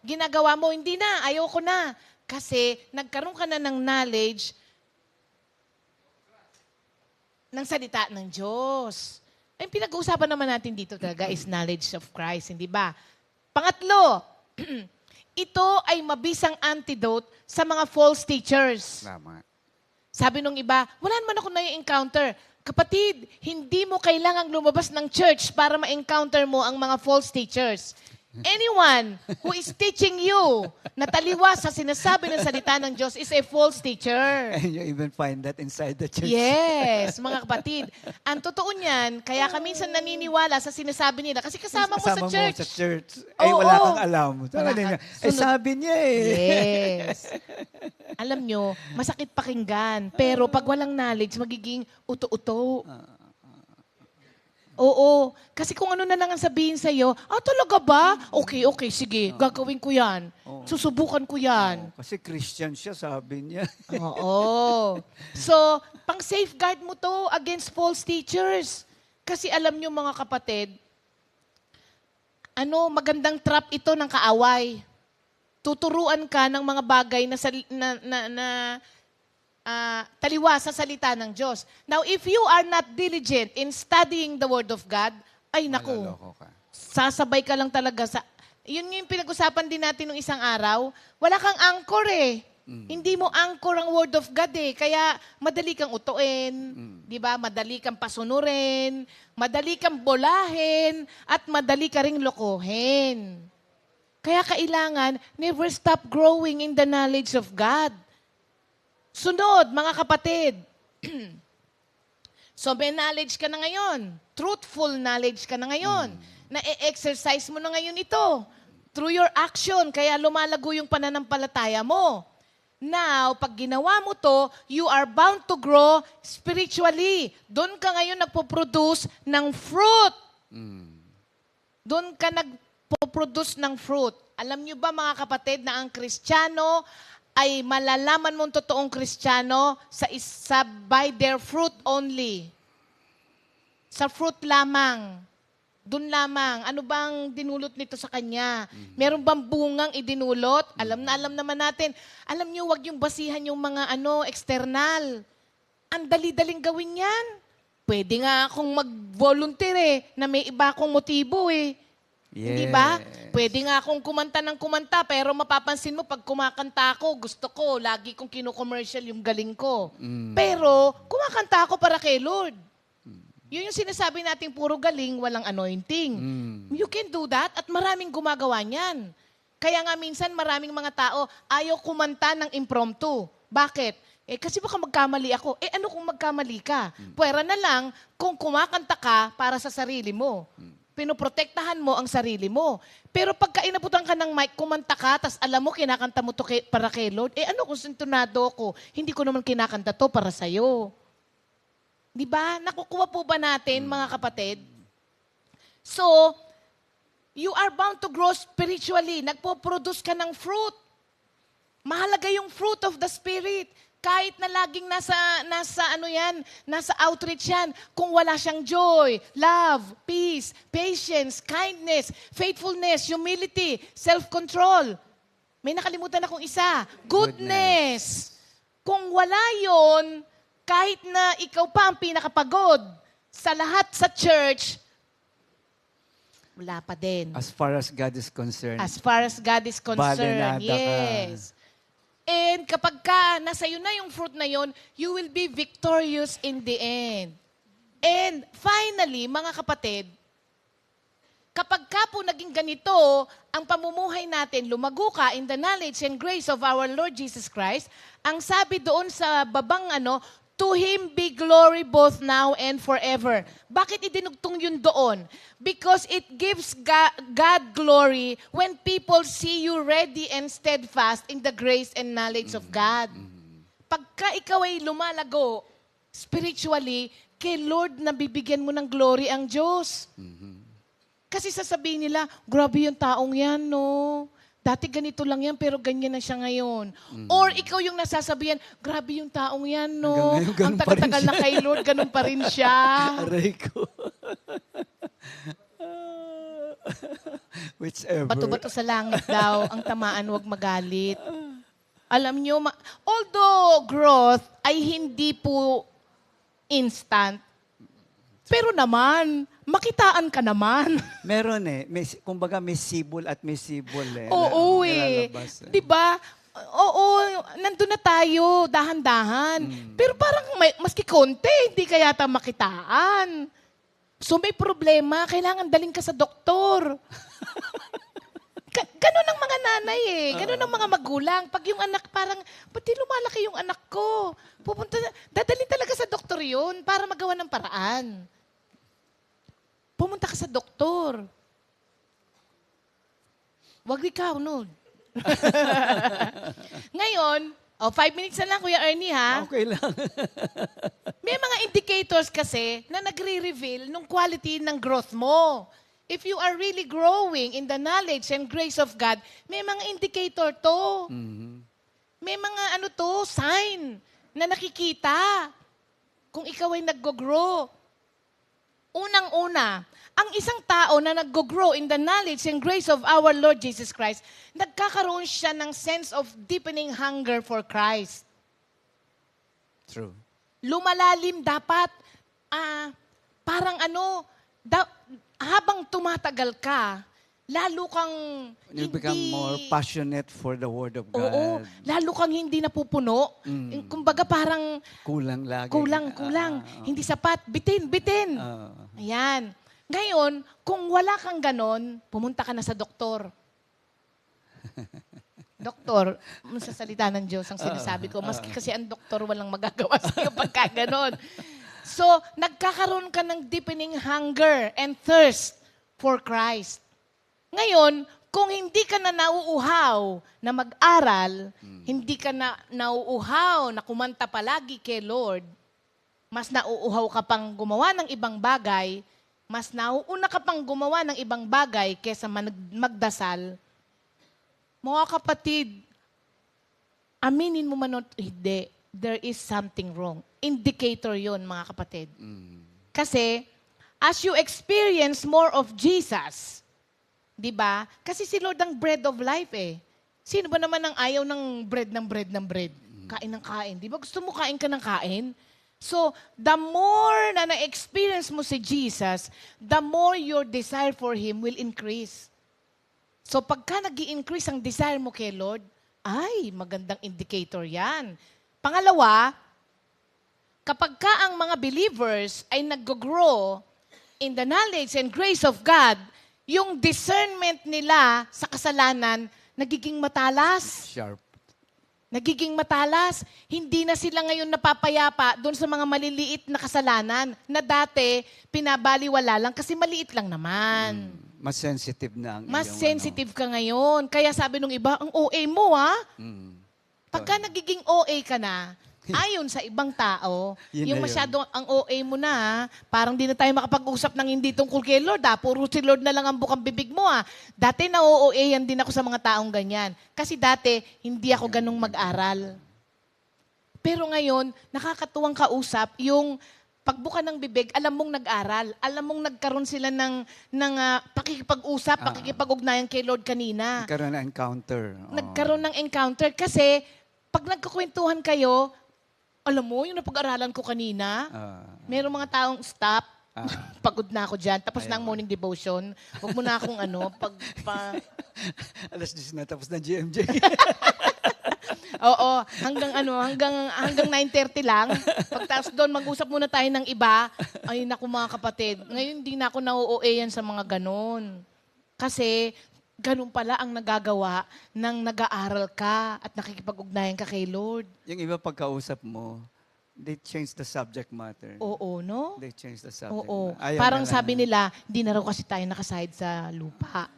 ginagawa mo. Hindi na, ayoko na. Kasi nagkaroon ka na ng knowledge ng salita ng Diyos. Ang pinag-uusapan naman natin dito talaga is knowledge of Christ, hindi ba? Pangatlo, ito ay mabisang antidote sa mga false teachers. Tama. Sabi nung iba, wala naman ako na-encounter. Kapatid, hindi mo kailangang lumabas ng church para ma-encounter mo ang mga false teachers. Anyone who is teaching you na taliwas sa sinasabi ng salita ng Diyos is a false teacher. And you even find that inside the church. Yes, mga kapatid. Ang totoo niyan, kaya ka minsan naniniwala sa sinasabi nila kasi kasama mo sa church. Mo sa church. Oo. Wala kang alam. Wala Niya, kang- sabi niya eh. Yes. Alam nyo, masakit pakinggan. Pero pag walang knowledge, magiging uto-uto. Oo. Kasi kung ano na lang ang sabihin sa'yo, talaga ba? Okay, sige. Gagawin ko yan. Susubukan ko yan. Kasi Christian siya, sabi niya. Oo. So, pang-safeguard mo to against false teachers. Kasi alam nyo mga kapatid, magandang trap ito ng kaaway. Tuturuan ka ng mga bagay na taliwa sa salita ng Diyos. Now, if you are not diligent in studying the Word of God, ay naku, Malaloko ka. sasabay ka lang talaga sa... Yun yung pinag-usapan din natin nung isang araw. Wala kang anchor eh. Hindi mo anchor ang Word of God eh. Kaya madali kang utuin, di ba? Madali kang pasunurin, madali kang bolahin, at madali ka ring lokohin. Kaya kailangan, never stop growing in the knowledge of God. Sunod, mga kapatid. So, may knowledge ka na ngayon. Truthful knowledge ka na ngayon. Na-exercise mo na ngayon ito. Through your action. Kaya lumalago yung pananampalataya mo. Now, pag ginawa mo to, you are bound to grow spiritually. Doon ka ngayon nagpo-produce ng fruit. Doon ka nagpo-produce ng fruit. Alam nyo ba mga kapatid na ang Kristiyano ay malalaman mong totoong Kristiyano sa by their fruit only. Sa fruit lamang. Doon lamang. Ano bang dinulot nito sa kanya? Meron bang bungang idinulot? Alam naman natin. Alam niyo, wag yung basihan yung mga external. Ang dali-daling gawin yan. Pwede nga akong mag-volunteer na may iba akong motibo eh. Hindi ba? Pwede nga akong kumanta ng kumanta, pero mapapansin mo, pag kumakanta ako, gusto ko, lagi kong kino-commercial yung galing ko. Pero, kumakanta ako para kay Lord. Yun yung sinasabi nating puro galing, walang anointing. You can do that, at maraming gumagawa niyan. Kaya nga minsan, maraming mga tao, ayaw kumanta ng impromptu. Bakit? Kasi baka magkamali ako. Ano kung magkamali ka? Pwera na lang kung kumakanta ka para sa sarili mo. Pinoprotektahan mo ang sarili mo. Pero pagka inabutan ka ng mic, kumanta ka, tas alam mo, kinakanta mo to para kay Lord, ano kung sintonado ko? Hindi ko naman kinakanta to para sa'yo. Di ba? Nakukuha po ba natin, mga kapatid? So, you are bound to grow spiritually. Nagpo-produce ka ng fruit. Mahalaga yung fruit of the Spirit. Kahit na laging nasa outreach yan, kung wala siyang joy, love, peace, patience, kindness, faithfulness, humility, self-control. May nakalimutan akong isa. Goodness. Kung wala yon, kahit na ikaw pa ang pinakapagod sa lahat sa church, wala pa din. As far as God is concerned. As far as God is concerned. Balinada Yes. And kapag nasa iyo na yung fruit na yon, you will be victorious in the end. And finally, mga kapatid, kapag po naging ganito, ang pamumuhay natin, lumago ka in the knowledge and grace of our Lord Jesus Christ, ang sabi doon sa babang to Him be glory both now and forever. Bakit idinugtong yun doon? Because it gives God glory when people see you ready and steadfast in the grace and knowledge of God. Pagka ikaw ay lumalago spiritually, kay Lord nabibigyan mo ng glory ang Diyos. Kasi sasabihin nila, grabe yung taong yan, no? dati ganito lang yan, pero ganyan na siya ngayon. Or ikaw yung nasasabihan, grabe yung taong yan, no? Hanggang ngayon, ganun Ang pa rin tagal-tagal na kay Lord, ganun pa rin siya. Aray ko. Whichever. Bato-bato sa langit daw, ang tamaan wag magalit. Alam nyo, although growth ay hindi po instant, pero naman, makitaan ka naman. Meron may, kumbaga may sibol at may sibol Oo eh. Nilalabas, Di ba? Oo, nandun na tayo, dahan-dahan. Pero parang maski konti, hindi ka yata makitaan. So may problema, kailangan daling ka sa doktor. Ganon ang mga nanay eh. Ganon ang mga magulang. Pag yung anak parang, ba't di lumalaki yung anak ko? Dadalhin talaga sa doktor yun para magawa ng paraan. Pumunta ka sa doktor. Wag ikaw, no? Ngayon, 5 minutes na lang, Kuya Ernie, ha? Okay lang. May mga indicators kasi na nagre-reveal ng quality ng growth mo. If you are really growing in the knowledge and grace of God, may mga indicator to. May mga sign na nakikita kung ikaw ay nag-grow. Unang-una, ang isang tao na nag-grow in the knowledge and grace of our Lord Jesus Christ, nagkakaroon siya ng sense of deepening hunger for Christ. True. Lumalalim dapat, parang habang tumatagal ka, lalo kang You become more passionate for the Word of God. Oo, lalo kang hindi napupuno. Kumbaga parang Kulang lagi. kulang. Hindi sapat. Bitin. Ayan. Ngayon, kung wala kang ganon, pumunta ka na sa doktor. Doktor, sa salita ng Diyos ang sinasabi ko, maski kasi ang doktor walang magagawa sa'yo pagka ganon. So, nagkakaroon ka ng deepening hunger and thirst for Christ. Ngayon, kung hindi ka na nauuhaw na mag-aral, hindi ka na nauuhaw na kumanta palagi kay Lord, mas nauuhaw ka pang gumawa ng ibang bagay, mas nauuna ka pang gumawa ng ibang bagay kesa magdasal, mga kapatid, aminin mo man o hindi, there is something wrong. Indicator yon mga kapatid. Kasi, as you experience more of Jesus, di ba? Kasi si Lord ang bread of life eh. Sino ba naman ang ayaw ng bread? Kain ng kain. Di ba gusto mo kain ka ng kain? So, the more na na-experience mo si Jesus, the more your desire for Him will increase. So, pagka nag-i-increase ang desire mo kay Lord, ay, magandang indicator yan. Pangalawa, kapag ka ang mga believers ay nag-grow in the knowledge and grace of God, yung discernment nila sa kasalanan, nagiging matalas. Sharp. Nagiging matalas. Hindi na sila ngayon napapayapa doon sa mga maliliit na kasalanan na dati pinabaliwala lang kasi maliit lang naman. Mas sensitive na ang Mas iyong, sensitive ka ngayon. Kaya sabi nung iba, ang OA mo Pagka nagiging OA ka na, ayon sa ibang tao, Yun yung na yun. masyado ang OA mo na, parang di na tayo makapag-usap ng hindi tungkol kay Lord. Puro si Lord na lang ang bukang bibig mo. Dati na-OA yan din ako sa mga taong ganyan. Kasi dati, hindi ako ganung mag-aral. Pero ngayon, nakakatuwang kausap yung pagbuka ng bibig, alam mong nag-aral. Alam mong nagkaroon sila ng pakikipag-usap, pakikipag-ugnayan kay Lord kanina. Nagkaroon ng encounter. Nagkaroon ng encounter kasi pag nagkukwentuhan kayo, alam mo, yung napag-aralan ko kanina, merong mga taong stop, pagod na ako dyan, tapos na ang morning devotion, huwag mo na akong Alas 10 na tapos na GMJ. Oo, hanggang 9:30 lang. Pagtapos doon, mag-usap muna tayo ng iba. Ay, naku mga kapatid, ngayon hindi na ako na-OA yan sa mga ganon. Kasi, ganun pala ang nagagawa ng nag-aaral ka at nakikipag-ugnayan ka kay Lord. Yung iba pagkausap mo, they change the subject matter. Oo, no? They change the subject Oo. matter. Ayaw Parang nila. sabi nila, hindi na raw kasi tayo nakasahid sa lupa.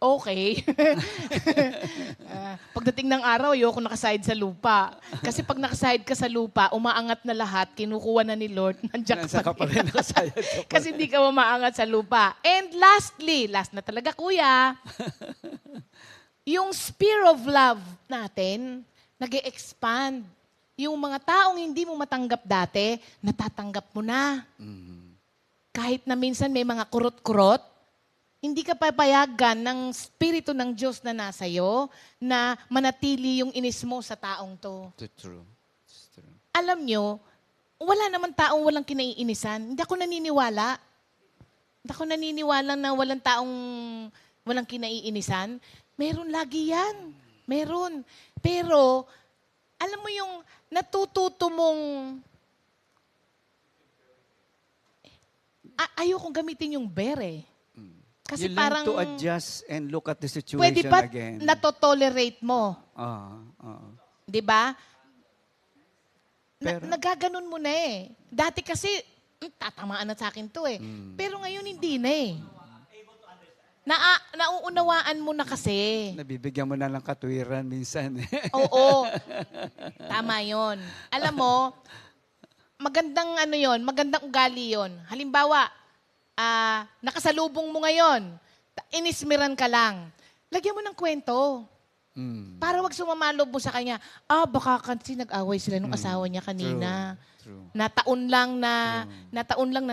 okay. Pagdating ng araw, ayoko nakasahid sa lupa. Kasi pag nakasahid ka sa lupa, umaangat na lahat, kinukuha na ni Lord, nandiyan Nasa ka ka pa pa rin nakasayad. Kasi hindi ka umaangat sa lupa. And lastly, last na talaga kuya, yung sphere of love natin, nag-e-expand. Yung mga taong hindi mo matanggap dati, natatanggap mo na. Kahit na minsan may mga kurot-kurot, hindi ka papayagan ng Espiritu ng Diyos na nasa iyo na manatili yung inis mo sa taong to. True. It's true. Alam nyo, wala naman taong walang kinaiinisan. Hindi ako naniniwala. Hindi ako naniniwala na walang taong walang kinaiinisan. Meron lagi yan. Meron. Pero, alam mo yung natututo mong ayokong gamitin yung bere. Kasi You parang learn to adjust and look at the situation pwede pa again. natotolerate mo. Oo. 'Di ba? Pero- Nagaganon mo na eh. Dati kasi, tatamaan na sa akin to eh. Pero ngayon hindi na eh. Nauunawaan mo na kasi. Nabibigyan mo na lang katwiran minsan. Oo. Tama yon. Alam mo, magandang ano yon, magandang ugali yon. Halimbawa, nakasalubong mo ngayon, inismiran ka lang. Lagyan mo ng kwento. Para wag sumamalob mo sa kanya, baka kasi nag-away sila nung asawa niya kanina. True. Nataon lang na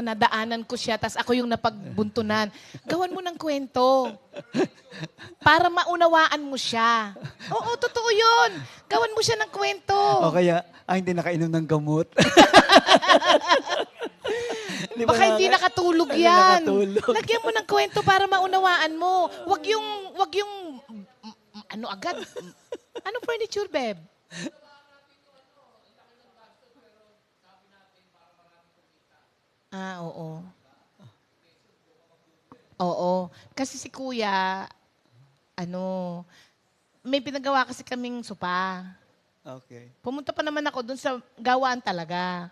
nadaanan ko siya, tas ako yung napagbuntunan. Gawan mo ng kwento. Para maunawaan mo siya. Oo, totoo yun. Gawan mo siya ng kwento. O kaya, hindi nakainom ng gamot. Baka hindi nakatulog Hindi yan. nakatulog. Lagyan mo ng kwento para maunawaan mo. Wag yung ano agad. Ano furniture, Beb? Oo. Oo. Kasi si Kuya, may pinagawa kasi kaming sopa. Okay. Pumunta pa naman ako doon sa gawaan talaga.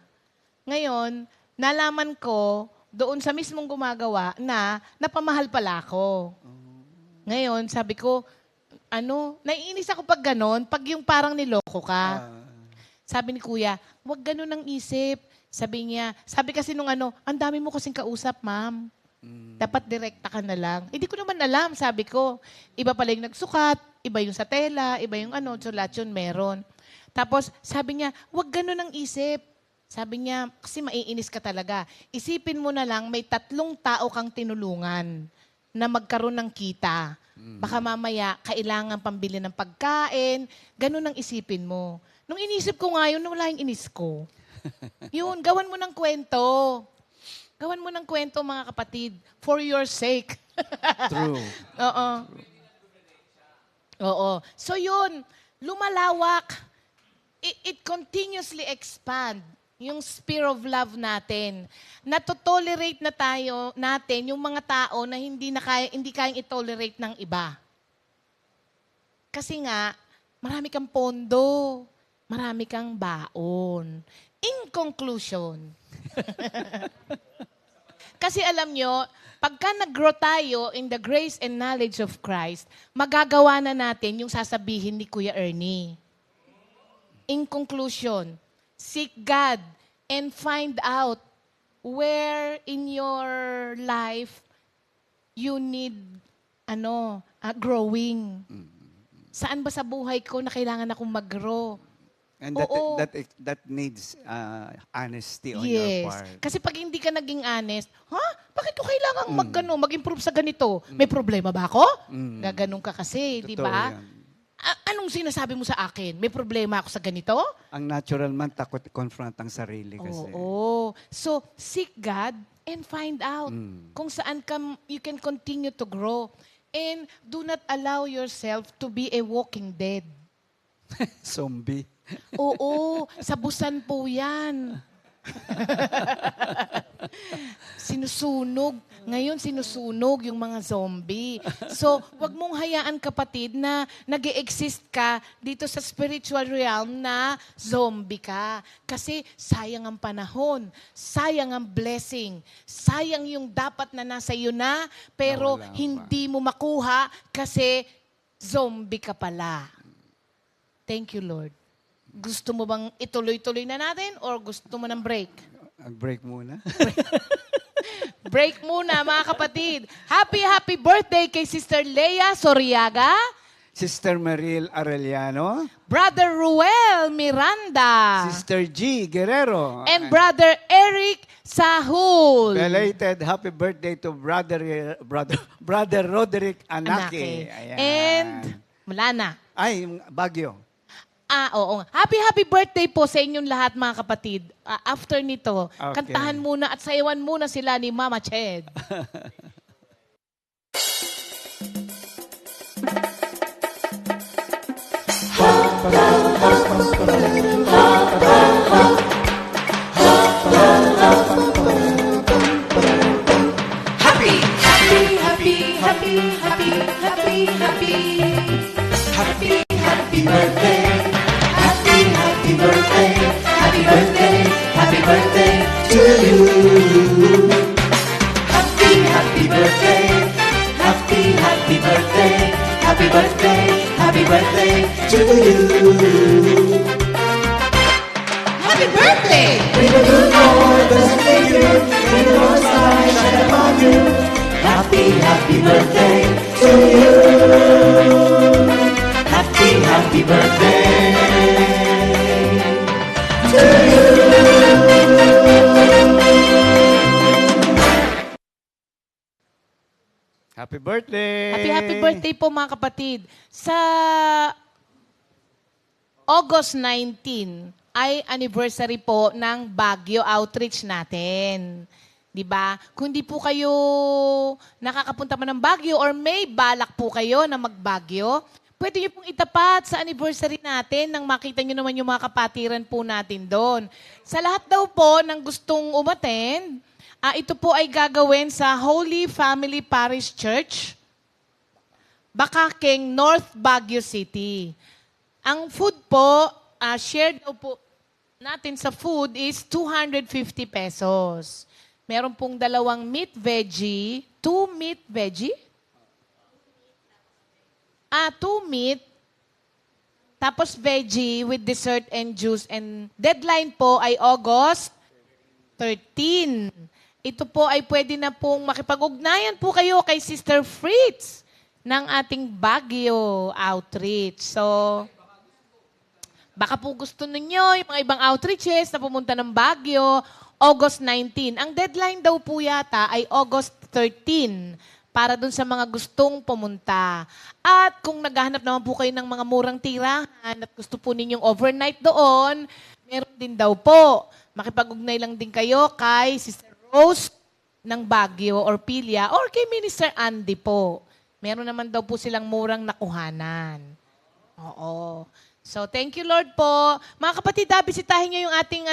Ngayon, nalaman ko doon sa mismong gumagawa na napamahal pala ako. Ngayon, sabi ko, naiinis ako pag ganon, pag yung parang niloko ka. Sabi ni Kuya, wag ganon ang isip. Sabi kasi nung ang dami mo kasing kausap, ma'am. Dapat direkta ka na lang. Hindi ko naman alam, sabi ko. Iba pala yung nagsukat, iba yung sa tela, iba yung so lahat yun meron. Tapos sabi niya, wag ganon ang isip. Sabi niya, kasi maiinis ka talaga. Isipin mo na lang, may 3 tao kang tinulungan na magkaroon ng kita. Baka mamaya, kailangan pambili ng pagkain. Ganun ang isipin mo. Nung inisip ko nga yun, wala yung inis ko. Yun, gawan mo ng kwento. Gawan mo ng kwento, mga kapatid. For your sake. True. Oo. Oo. So yun, lumalawak. It continuously expand yung sphere of love natin. Natotolerate na natin yung mga tao na hindi kayang itolerate ng iba. Kasi nga, marami kang pondo, marami kang baon. In conclusion, kasi alam nyo, pagka nag-grow tayo in the grace and knowledge of Christ, magagawa na natin yung sasabihin ni Kuya Ernie. In conclusion, seek God and find out where in your life you need growing. Saan ba sa buhay ko na kailangan akong mag-grow? And Oo. that needs honesty on your part. Kasi pag hindi ka naging honest, bakit ko kailangan mag-improve sa ganito? May problema ba ako? Gaganong ka kasi, di Totoo ba? yan. Anong sinasabi mo sa akin? May problema ako sa ganito? Ang natural man, takot i-confront ang sarili kasi. Oo. So, seek God and find out kung saan you can continue to grow. And do not allow yourself to be a walking dead. Zombie. Oo, sa busan po yan. Sinusunog. Ngayon, sinusunog yung mga zombie. So, wag mong hayaan, kapatid, na nag-exist ka dito sa spiritual realm na zombie ka. Kasi sayang ang panahon, sayang ang blessing, sayang yung dapat na nasa iyo na, pero Nawala pa. hindi mo makuha kasi zombie ka pala. Thank you, Lord. Gusto mo bang ituloy-tuloy na natin or gusto mo ng break? Break muna. Break muna, mga kapatid. Happy birthday kay Sister Leia Soriaga, Sister Maril Arellano, Brother Ruel Miranda, Sister G. Guerrero, and Brother Eric Sahul. belated happy birthday to Brother Roderick Anake. Anake. And wala na. Ay, yung Baguio. Oo. Happy birthday po sa inyong lahat, mga kapatid. After nito, Okay. kantahan muna at sayawan muna sila ni Mama Ched. Happy birthday! Happy birthday! Happy birthday po, mga kapatid. Sa August 19 ay anniversary po ng Baguio outreach natin. 'Di ba? Kung di po kayo nakakapunta pa ng Baguio or may balak po kayo na mag-Baguio, pwede niyo pong itapat sa anniversary natin nang makita niyo naman yung mga kapatiran po natin doon. Sa lahat daw po ng gustong umattend, ito po ay gagawin sa Holy Family Parish Church, Bacakeng, North Baguio City. Ang food po, shared daw po natin sa food is 250 pesos. Meron pong 2 meat veggie, 2 meat veggie? 2 meat, tapos veggie with dessert and juice. And deadline po ay August 13. Ito po ay pwede na pong makipag-ugnayan po kayo kay Sister Fritz ng ating Baguio outreach. So, baka po gusto ninyo yung mga ibang outreaches na pumunta ng Baguio, August 19. Ang deadline daw po yata ay August 13 para dun sa mga gustong pumunta. At kung naghahanap naman po kayo ng mga murang tirahan at gusto po ninyong overnight doon, meron din daw po. Makipag-ugnay lang din kayo kay Sister Rose ng Baguio or Pilia or kay Minister Andy po. Meron naman daw po silang murang nakuhanan. Oo. So, thank you, Lord po. Mga kapatid, bisitahin niyo yung ating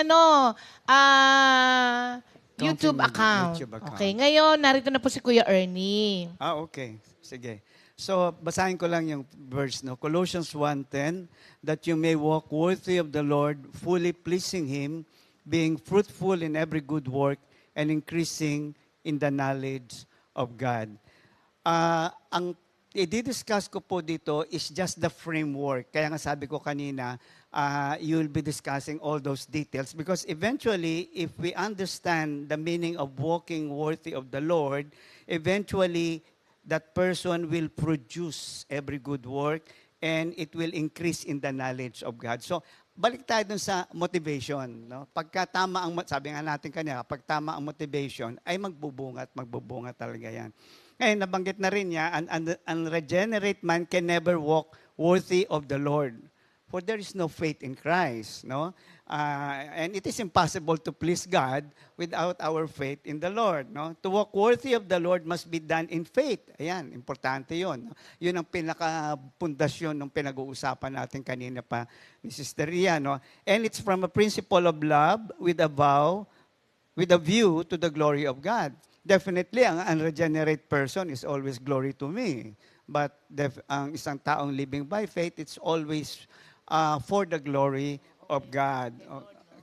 YouTube account. YouTube account. Okay, ngayon, narito na po si Kuya Ernie. Okay. Sige. So, basahin ko lang yung verse, no? Colossians 1:10, that you may walk worthy of the Lord, fully pleasing Him, being fruitful in every good work, and increasing in the knowledge of God. Ang i-discuss ko po dito is just the framework. Kaya nga sabi ko kanina, you will be discussing all those details because eventually, if we understand the meaning of walking worthy of the Lord, eventually, that person will produce every good work and it will increase in the knowledge of God. So, balik tayo dun sa motivation. No? Pagka tama ang, sabi nga natin kanina, pag tama ang motivation, ay magbubunga talaga yan. Ngayon, nabanggit na rin niya, an unregenerate man can never walk worthy of the Lord. For there is no faith in Christ. No? And it is impossible to please God without our faith in the Lord. No? To walk worthy of the Lord must be done in faith. Ayan, importante yun. Yun ang pinaka-pundasyon ng pinag-uusapan natin kanina pa ni Sister Ria. No? And it's from a principle of love with a view to the glory of God. Definitely, ang unregenerate person is always glory to me. But ang isang taong living by faith, it's always for the glory of God.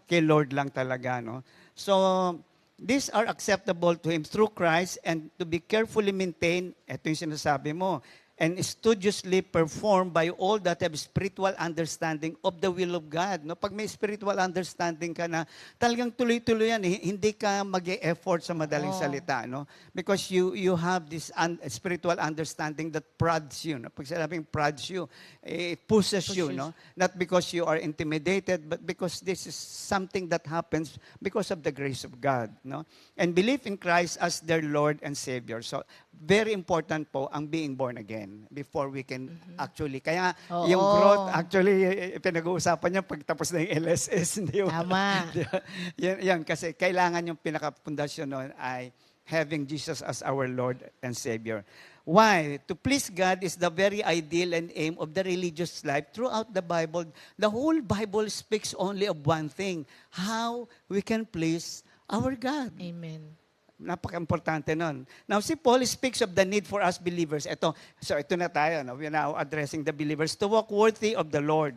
Kay Lord lang talaga, no? So, these are acceptable to Him through Christ and to be carefully maintained, ito yung sinasabi mo, and studiously performed by all that have spiritual understanding of the will of God. No? Pag may spiritual understanding ka na, talagang tuloy-tuloy yan. Hindi ka mag-e-effort sa madaling salita. No? Because you have this spiritual understanding that prods you. No? Pag sinabing prods you, it pushes you. No? Not because you are intimidated, but because this is something that happens because of the grace of God. No? And believe in Christ as their Lord and Savior. So, very important po ang being born again before we can actually. Kaya yung growth, actually, pinag-uusapan niya pagtapos na yung LSS. Hindi Tama. yan, kasi kailangan yung pinaka-pundasyon nun ay having Jesus as our Lord and Savior. Why? To please God is the very ideal and aim of the religious life. Throughout the Bible, the whole Bible speaks only of one thing, how we can please our God. Amen. Napaka-importante nun. Now, si Paul speaks of the need for us believers. Ito na tayo. No? We are now addressing the believers to walk worthy of the Lord.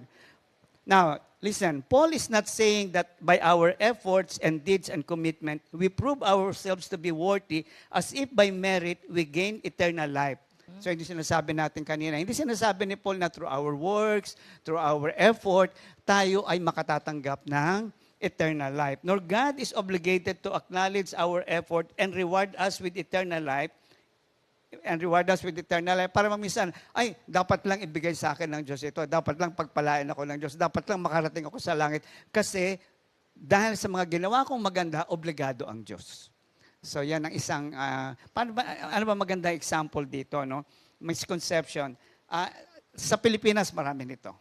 Now, listen, Paul is not saying that by our efforts and deeds and commitment, we prove ourselves to be worthy as if by merit we gain eternal life. So, hindi sinasabi natin kanina. Hindi sinasabi ni Paul na through our works, through our effort, tayo ay makatatanggap ng eternal life. Nor God is obligated to acknowledge our effort and reward us with eternal life. Para minsan, ay, dapat lang ibigay sa akin ng Diyos ito. Dapat lang pagpalain ako ng Diyos. Dapat lang makarating ako sa langit. Kasi, dahil sa mga ginawa kong maganda, obligado ang Diyos. So, yan ang isang, ano ba magandang example dito, no? Misconception. Sa Pilipinas, marami nito.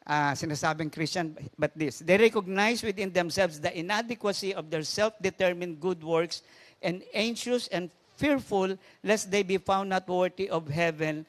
Sinasabing Christian, but this. They recognize within themselves the inadequacy of their self-determined good works and anxious and fearful lest they be found not worthy of heaven,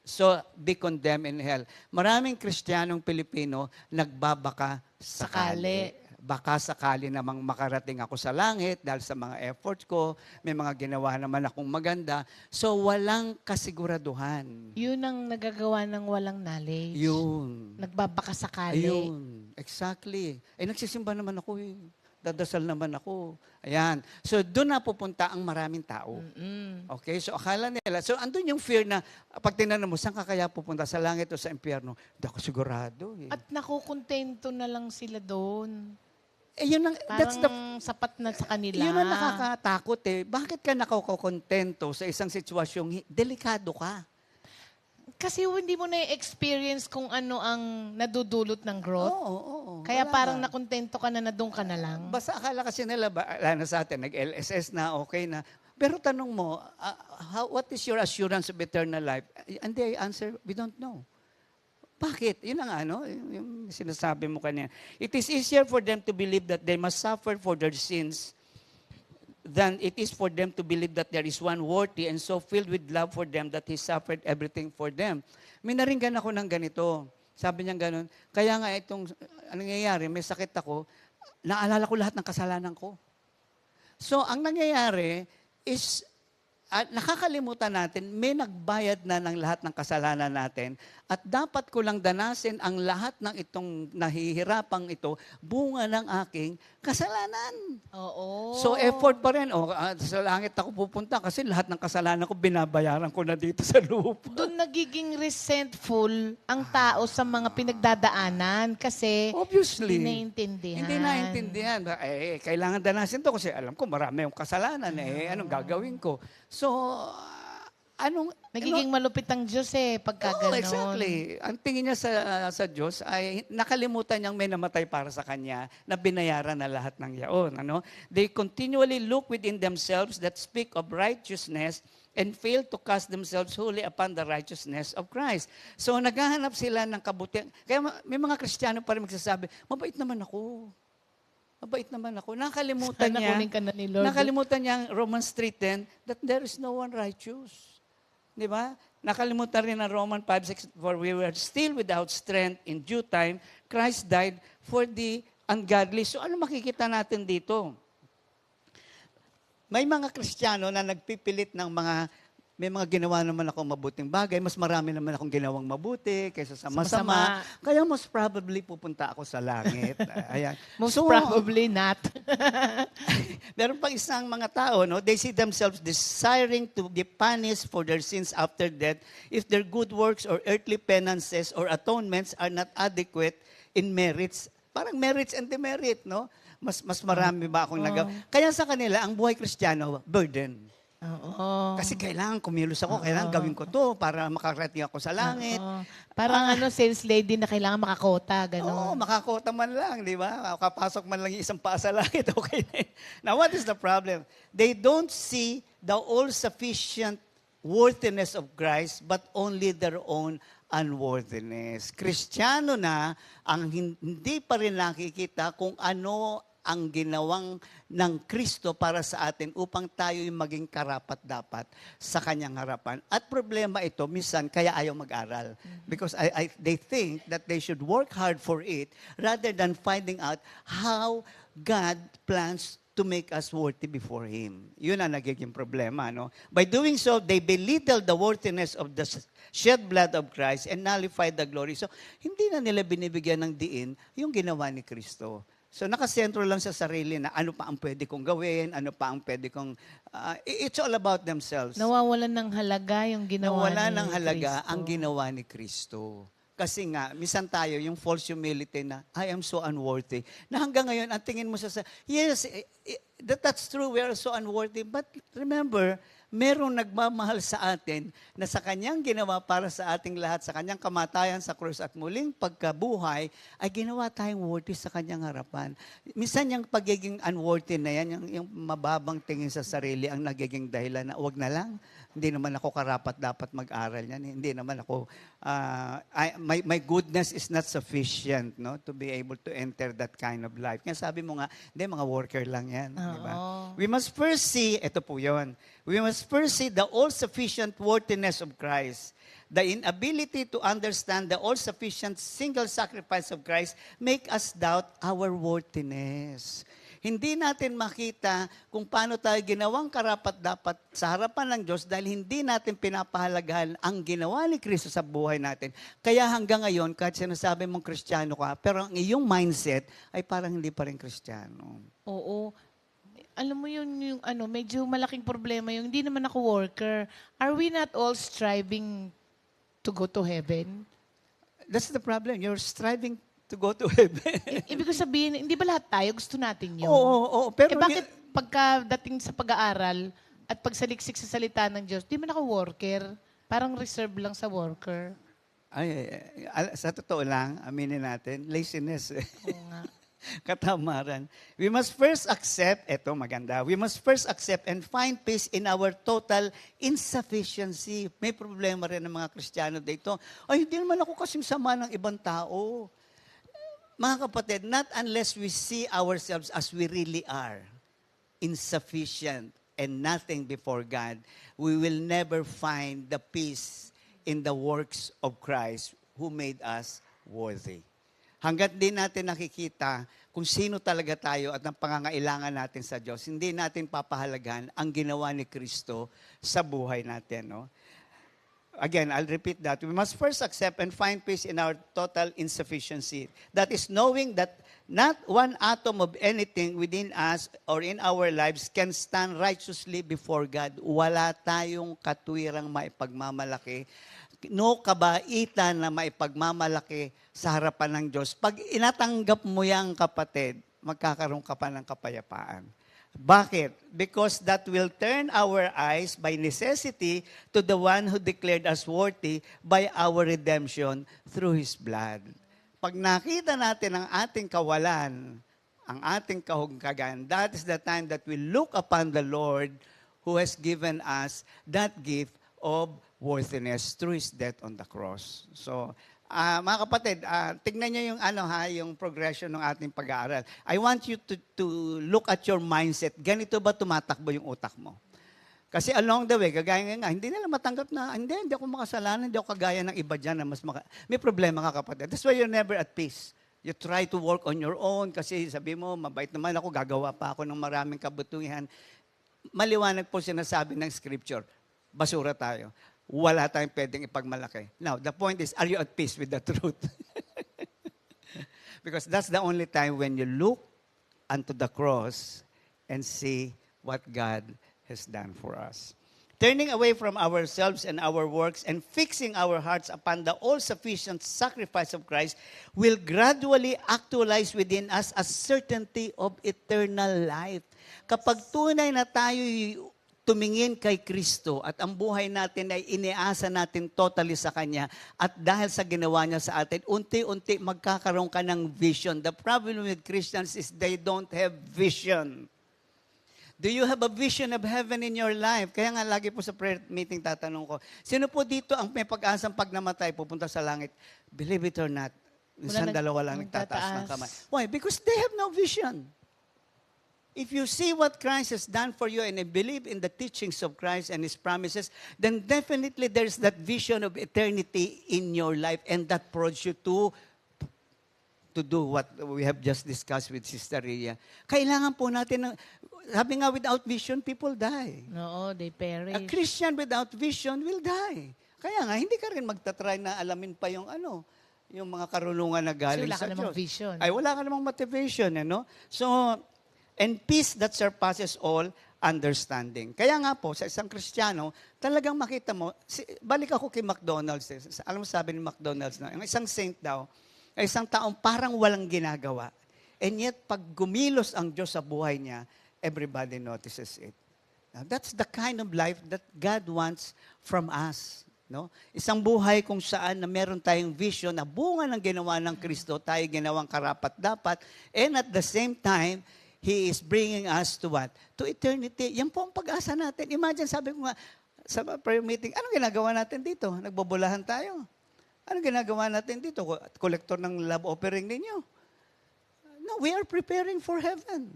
so be condemned in hell. Maraming Kristiyanong Pilipino nagbabaka sakali. Baka sakali namang makarating ako sa langit dahil sa mga efforts ko, may mga ginawa naman akong maganda. So, walang kasiguraduhan. Yun ang nagagawa ng walang knowledge. Yun. Nagbabakasakali. Ayun. Exactly. Nagsisimba naman ako eh. Dadasal naman ako. Ayan. So, doon na pupunta ang maraming tao. Okay? So, akala nila. So, andun yung fear na, pag tinanong mo, saan ka kaya pupunta? Sa langit o sa impyerno? Hindi ako sigurado eh. At nakukontento na lang sila doon. Yun ang, Parang sapat na sa kanila. yun ang nakakatakot eh. Bakit ka nakukontento sa isang sitwasyong delikado ka? Kasi hindi mo na-experience kung ano ang nadudulot ng growth. Oo. Kaya Wala parang nga. nakontento ka na doon ka na lang. Basta akala kasi nila, lalo sa atin, nag-LSS na, okay na. Pero tanong mo, what is your assurance of eternal life? And the answer, we don't know. Bakit? Yun ang yung sinasabi mo kanina. It is easier for them to believe that they must suffer for their sins than it is for them to believe that there is one worthy and so filled with love for them that He suffered everything for them. May naringgan ako ng ganito. Sabi niya ganun, kaya nga itong, nangyayari, may sakit ako, naalala ko lahat ng kasalanan ko. So, ang nangyayari is, nakakalimutan natin, may nagbayad na ng lahat ng kasalanan natin at dapat ko lang danasin ang lahat ng itong nahihirapang ito, bunga ng aking kasalanan. Oo. So effort pa rin. Sa langit ako pupunta kasi lahat ng kasalanan ko binabayaran ko na dito sa lupa. Doon nagiging resentful ang tao sa mga pinagdadaanan kasi Obviously. hindi naiintindihan. Hindi naintindihan. Kailangan danasin to kasi alam ko marami yung kasalanan. Anong gagawin ko? So, Nagiging malupit ang Diyos pagka Oo, ganon. exactly. Ang tingin niya sa Diyos ay nakalimutan niyang may namatay para sa kanya na binayaran na lahat ng yaon. Ano? They continually look within themselves that speak of righteousness and fail to cast themselves wholly upon the righteousness of Christ. So naghahanap sila ng kabutihan. Kaya may mga Kristiyano pa rin magsasabi, mabait naman ako. Mabait naman ako. Nakalimutan Sana niya. kunin ka na ni Lord. Nakalimutan niya ang Romans 3:10 that there is no one righteous. Di ba? Nakalimutan rin ang Roman 5:6, for we were still without strength in due time, Christ died for the ungodly. So ano makikita natin dito? May mga Kristiyano na nagpipilit ng may mga ginawa naman akong mabuting bagay, mas marami naman akong ginawang mabuti kaysa sa masama. Kaya most probably pupunta ako sa langit. Ayan. Most probably not. Meron pang isang mga tao, no? They see themselves desiring to be punished for their sins after death if their good works or earthly penances or atonements are not adequate in merits. Parang merits and demerit, no? Mas marami ba akong nagawa? Kaya sa kanila, ang buhay Kristiyano, burden. Oo. Kasi kailangan kumilos ako, kailangan gawin ko to para makarating ako sa langit. Oo. Parang sales lady na kailangan makakota, gano'n. Oo, makakota man lang, di ba? Kapasok man lang yung isang paa sa langit, okay na yun. Now, what is the problem? They don't see the all-sufficient worthiness of Christ, but only their own unworthiness. Kristiyano na ang hindi pa rin nakikita kung ano ang ginawang ng Kristo para sa atin upang tayo yung maging karapat-dapat sa kanyang harapan. At problema ito, minsan, kaya ayaw mag-aral. Because they think that they should work hard for it rather than finding out how God plans to make us worthy before Him. Yun ang nagiging problema. No? By doing so, they belittle the worthiness of the shed blood of Christ and nullify the glory. So, hindi na nila binibigyan ng diin yung ginawa ni Kristo. So nakasentro lang sa sarili na ano pa ang pwede kong gawin, ano pa ang pwede kong... it's all about themselves. Nawawalan ng halaga yung ginawa Nawala ni ng halaga Cristo. ang ginawa ni Kristo. Kasi nga, minsan tayo, yung false humility na, I am so unworthy. Na hanggang ngayon, ang tingin mo yes, that's true, we are so unworthy. But remember, merong nagmamahal sa atin na sa kanyang ginawa para sa ating lahat, sa kanyang kamatayan sa krus at muling pagkabuhay, ay ginawa tayong worthy sa kanyang harapan. Minsan yung pagiging unworthy na yan, yung mababang tingin sa sarili, ang nagiging dahilan na wag na lang, hindi naman ako karapat dapat mag-aral yan. Hindi naman ako, my goodness is not sufficient, no, to be able to enter that kind of life. Kaya sabi mo nga, hindi, mga worker lang yan. Diba? We must first see, ito po yun, we must first see the all-sufficient worthiness of Christ. The inability to understand the all-sufficient single sacrifice of Christ make us doubt our worthiness. Hindi natin makita kung paano tayo ginawang karapat-dapat sa harapan ng Diyos dahil hindi natin pinapahalagahan ang ginawa ni Kristo sa buhay natin. Kaya hanggang ngayon, kahit sinasabi mong Kristiyano ka, pero ang iyong mindset ay parang hindi pa rin Kristiyano. Oo. Alam mo yung medyo malaking problema yung hindi naman ako worker. Are we not all striving to go to heaven? That's the problem. You're striving to go to heaven. Ibig ko sabihin, hindi ba lahat tayo gusto natin yun? Oo. Pero bakit pagkadating sa pag-aaral at pagsaliksik sa salita ng Diyos, di man ako worker? Parang reserve lang sa worker. Sa totoo lang, aminin natin, laziness. Oo nga. Katamaran. We must first accept, eto maganda, we must first accept and find peace in our total insufficiency. May problema rin ng mga Kristiyano dito. Ay, hindi naman ako kasing sama ng ibang tao. Mga kapatid, not unless we see ourselves as we really are, insufficient and nothing before God, we will never find the peace in the works of Christ who made us worthy. Hanggat di natin nakikita kung sino talaga tayo at ang pangangailangan natin sa Diyos, hindi natin papahalagahan ang ginawa ni Kristo sa buhay natin. No? Again, I'll repeat that. We must first accept and find peace in our total insufficiency. That is knowing that not one atom of anything within us or in our lives can stand righteously before God. Wala tayong katwirang maipagmamalaki. No kabaitan na maipagmamalaki sa harapan ng Diyos. Pag inatanggap mo yang kapatid, magkakaroon ka pa ng kapayapaan. Bakit? Because that will turn our eyes by necessity to the one who declared us worthy by our redemption through His blood. Pag nakita natin ang ating kawalan, ang ating kahugkagan, that is the time that we look upon the Lord who has given us that gift of worthiness through His death on the cross. So, mga kapatid, tignan niyo yung yung progression ng ating pag-aaral. I want you to look at your mindset. Ganito ba tumatakbo yung utak mo? Kasi along the way, kagaya nga, hindi nila matanggap na, hindi ako makasalanan, hindi ako kagaya ng iba dyan na may problema ka kapatid. That's why you're never at peace. You try to work on your own kasi sabi mo, mabait naman ako, gagawa pa ako ng maraming kabutihan. Maliwanag po sinasabi ng scripture, basura tayo. Wala tayong pwedeng ipagmalaki. Now, the point is, are you at peace with the truth? Because that's the only time when you look unto the cross and see what God has done for us. Turning away from ourselves and our works and fixing our hearts upon the all-sufficient sacrifice of Christ will gradually actualize within us a certainty of eternal life. Kapag tunay na tayo tumingin kay Kristo at ang buhay natin ay iniasa natin totally sa Kanya at dahil sa ginawa niya sa atin, unti-unti magkakaroon ka ng vision. The problem with Christians is they don't have vision. Do you have a vision of heaven in your life? Kaya nga lagi po sa prayer meeting tatanong ko, sino po dito ang may pag-asang pag namatay pupunta sa langit? Believe it or not, isang dalawa lang nagtataas ng kamay. Why? Because they have no vision. If you see what Christ has done for you and believe in the teachings of Christ and His promises, then definitely there's that vision of eternity in your life and that prods you to do what we have just discussed with Sister Rhea. Kailangan po natin, sabi nga, without vision, people die. Oo, they perish. A Christian without vision will die. Kaya nga, hindi ka rin magtatry na alamin pa yung yung mga karunungan na galing Kasi wala sa ka namang Diyos. vision. Ay, wala ka namang motivation, So, and peace that surpasses all understanding. Kaya nga po, sa isang Kristiyano, talagang makita mo, balik ako kay McDonald's. Alam mo sabi ni McDonald's na, yung isang saint daw, ay isang taong parang walang ginagawa. And yet, pag gumilos ang Diyos sa buhay niya, everybody notices it. Now, that's the kind of life that God wants from us. No? Isang buhay kung saan na meron tayong vision na bunga ng ginawa ng Kristo, tayo ginawang karapat-dapat, and at the same time, He is bringing us to what? To eternity. Yan po ang pag-asa natin. Imagine, sabi ko nga, sa prayer meeting, anong ginagawa natin dito? Nagbobolahan tayo. Anong ginagawa natin dito? Kolektor ng love offering ninyo. No, we are preparing for heaven.